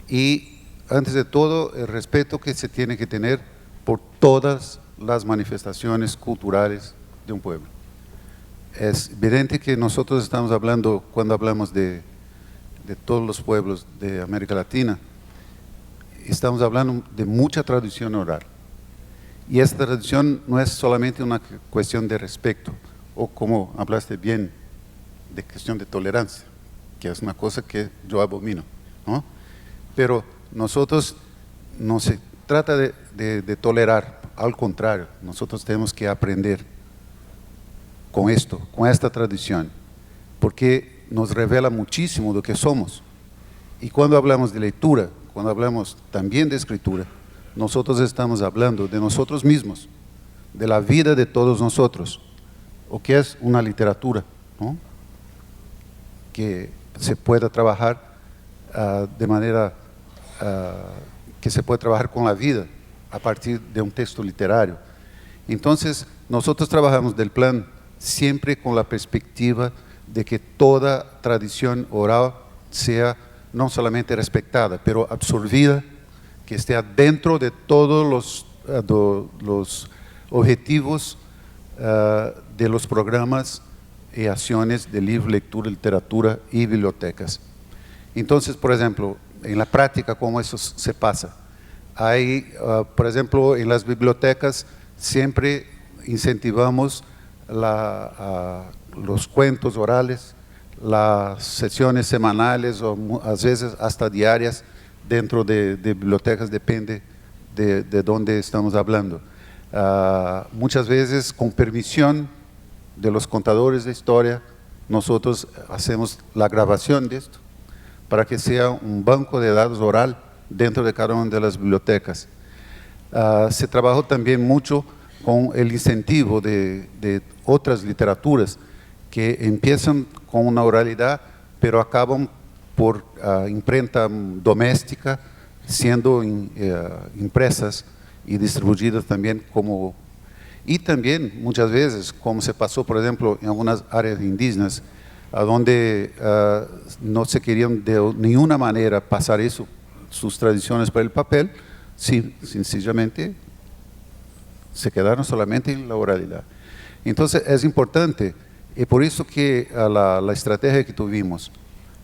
y antes de todo el respeto que se tiene que tener por todas las manifestaciones culturales de un pueblo. Es evidente que nosotros estamos hablando, cuando hablamos de todos los pueblos de América Latina, estamos hablando de mucha tradición oral. Y esta tradición no es solamente una cuestión de respeto, o como hablaste bien, de cuestión de tolerancia, que es una cosa que yo abomino, ¿no? Pero nosotros no se trata de tolerar, al contrario, nosotros tenemos que aprender con esto, con esta tradición, porque nos revela muchísimo de lo que somos. Y cuando hablamos de lectura, cuando hablamos también de escritura, nosotros estamos hablando de nosotros mismos, de la vida de todos nosotros, o que es una literatura, ¿no? Que se pueda trabajar de manera que se puede trabajar con la vida a partir de un texto literario. Entonces, nosotros trabajamos del plan siempre con la perspectiva de que toda tradición oral sea no solamente respetada, pero absorbida, que esté dentro de todos los objetivos de los programas y acciones de libro, lectura, literatura y bibliotecas. Entonces, por ejemplo, en la práctica, ¿cómo eso se pasa? Hay, por ejemplo, en las bibliotecas siempre incentivamos los cuentos orales, las sesiones semanales o a veces hasta diarias dentro de bibliotecas, depende de dónde estamos hablando. Muchas veces con permisión de los contadores de historia, nosotros hacemos la grabación de esto para que sea un banco de datos oral dentro de cada una de las bibliotecas. Se trabajó también mucho con el incentivo de otras literaturas que empiezan con una oralidad, pero acaban por imprenta doméstica, siendo impresas y distribuidas también como... Y también muchas veces, como se pasó por ejemplo en algunas áreas indígenas, a donde no se querían de ninguna manera pasar eso, sus tradiciones para el papel, sí, sencillamente se quedaron solamente en la oralidad. Entonces es importante, y por eso que la estrategia que tuvimos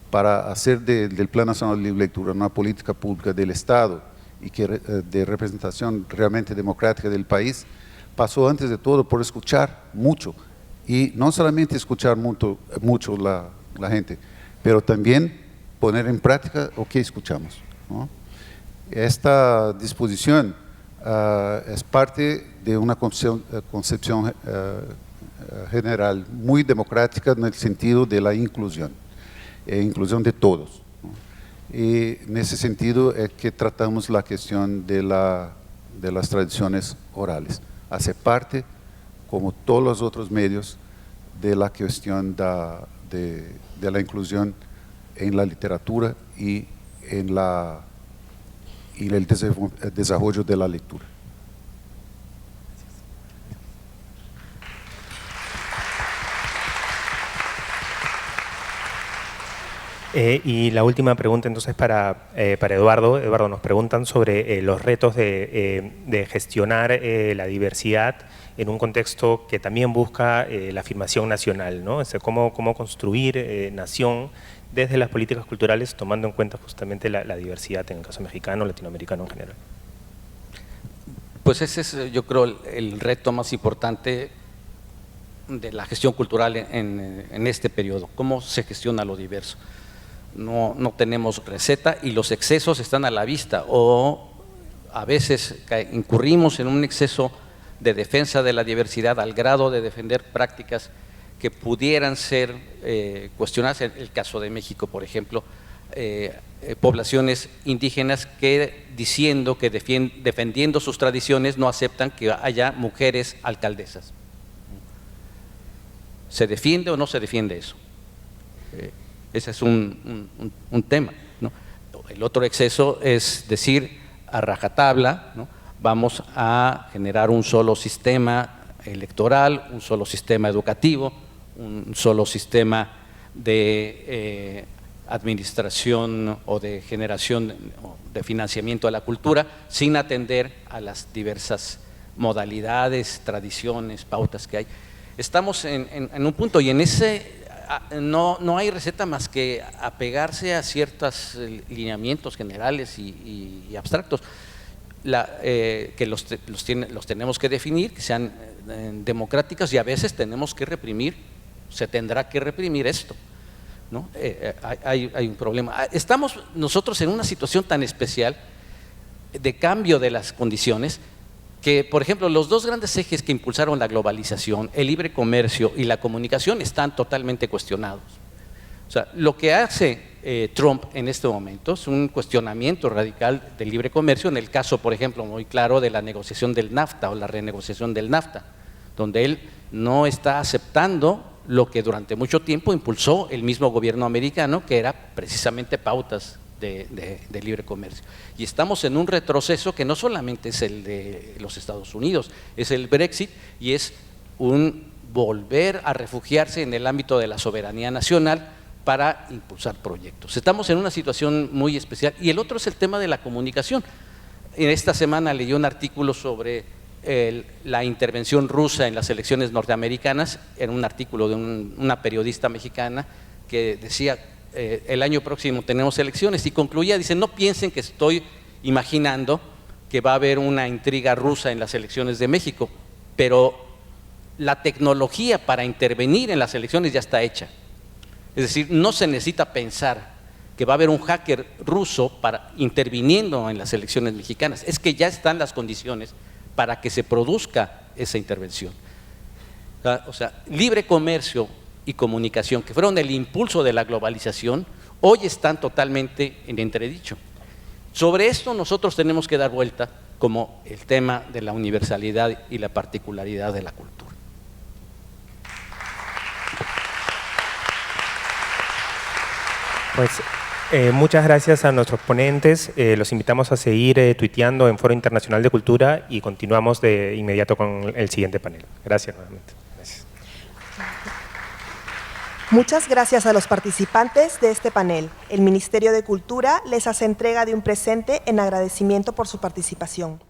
para hacer del Plan Nacional de Libre Lectura una política pública del Estado y que de representación realmente democrática del país, pasó antes de todo por escuchar mucho, y no solamente escuchar mucho la gente, pero también poner en práctica lo que escuchamos, ¿no? Esta disposición es parte de una concepción general muy democrática en el sentido de la inclusión de todos, ¿no? Y en ese sentido es que tratamos la cuestión de las tradiciones orales. Hace parte, como todos los otros medios, de la cuestión de la inclusión en la literatura y en el desarrollo de la lectura. Y la última pregunta entonces para Eduardo. Eduardo, nos preguntan sobre los retos de gestionar la diversidad en un contexto que también busca la afirmación nacional, ¿no? O sea, cómo construir nación desde las políticas culturales, tomando en cuenta justamente la diversidad en el caso mexicano, latinoamericano en general. Pues ese es, yo creo, el reto más importante de la gestión cultural en este periodo, cómo se gestiona lo diverso. No tenemos receta y los excesos están a la vista, o a veces incurrimos en un exceso de defensa de la diversidad al grado de defender prácticas que pudieran ser cuestionadas. En el caso de México, por ejemplo, poblaciones indígenas que diciendo que defendiendo sus tradiciones no aceptan que haya mujeres alcaldesas. ¿Se defiende o no se defiende eso? Ese es un tema, ¿no? El otro exceso es decir a rajatabla, ¿no? Vamos a generar un solo sistema electoral, un solo sistema educativo, un solo sistema de administración o de generación de financiamiento a la cultura, sin atender a las diversas modalidades, tradiciones, pautas que hay. Estamos en un punto, y en ese no hay receta más que apegarse a ciertos lineamientos generales y abstractos, que los tenemos que definir, que sean democráticas, y a veces tenemos que reprimir, se tendrá que reprimir esto, ¿no? Hay un problema. Estamos nosotros en una situación tan especial de cambio de las condiciones que, por ejemplo, los dos grandes ejes que impulsaron la globalización, el libre comercio y la comunicación, están totalmente cuestionados. O sea, lo que hace Trump en este momento es un cuestionamiento radical del libre comercio, en el caso, por ejemplo, muy claro de la negociación del NAFTA o la renegociación del NAFTA, donde él no está aceptando lo que durante mucho tiempo impulsó el mismo gobierno americano, que era precisamente pautas de libre comercio. Y estamos en un retroceso que no solamente es el de los Estados Unidos, es el Brexit, y es un volver a refugiarse en el ámbito de la soberanía nacional para impulsar proyectos. Estamos en una situación muy especial. Y el otro es el tema de la comunicación. En esta semana leí un artículo sobre la intervención rusa en las elecciones norteamericanas, en un artículo de una periodista mexicana que decía: el año próximo tenemos elecciones, y concluía, dice: no piensen que estoy imaginando que va a haber una intriga rusa en las elecciones de México, pero la tecnología para intervenir en las elecciones ya está hecha. Es decir, no se necesita pensar que va a haber un hacker ruso interviniendo en las elecciones mexicanas, es que ya están las condiciones para que se produzca esa intervención. O sea, libre comercio y comunicación, que fueron el impulso de la globalización, hoy están totalmente en entredicho. Sobre esto nosotros tenemos que dar vuelta, como el tema de la universalidad y la particularidad de la cultura. Pues muchas gracias a nuestros ponentes. Los invitamos a seguir tuiteando en Foro Internacional de Cultura y continuamos de inmediato con el siguiente panel. Gracias nuevamente. Gracias. Muchas gracias a los participantes de este panel. El Ministerio de Cultura les hace entrega de un presente en agradecimiento por su participación.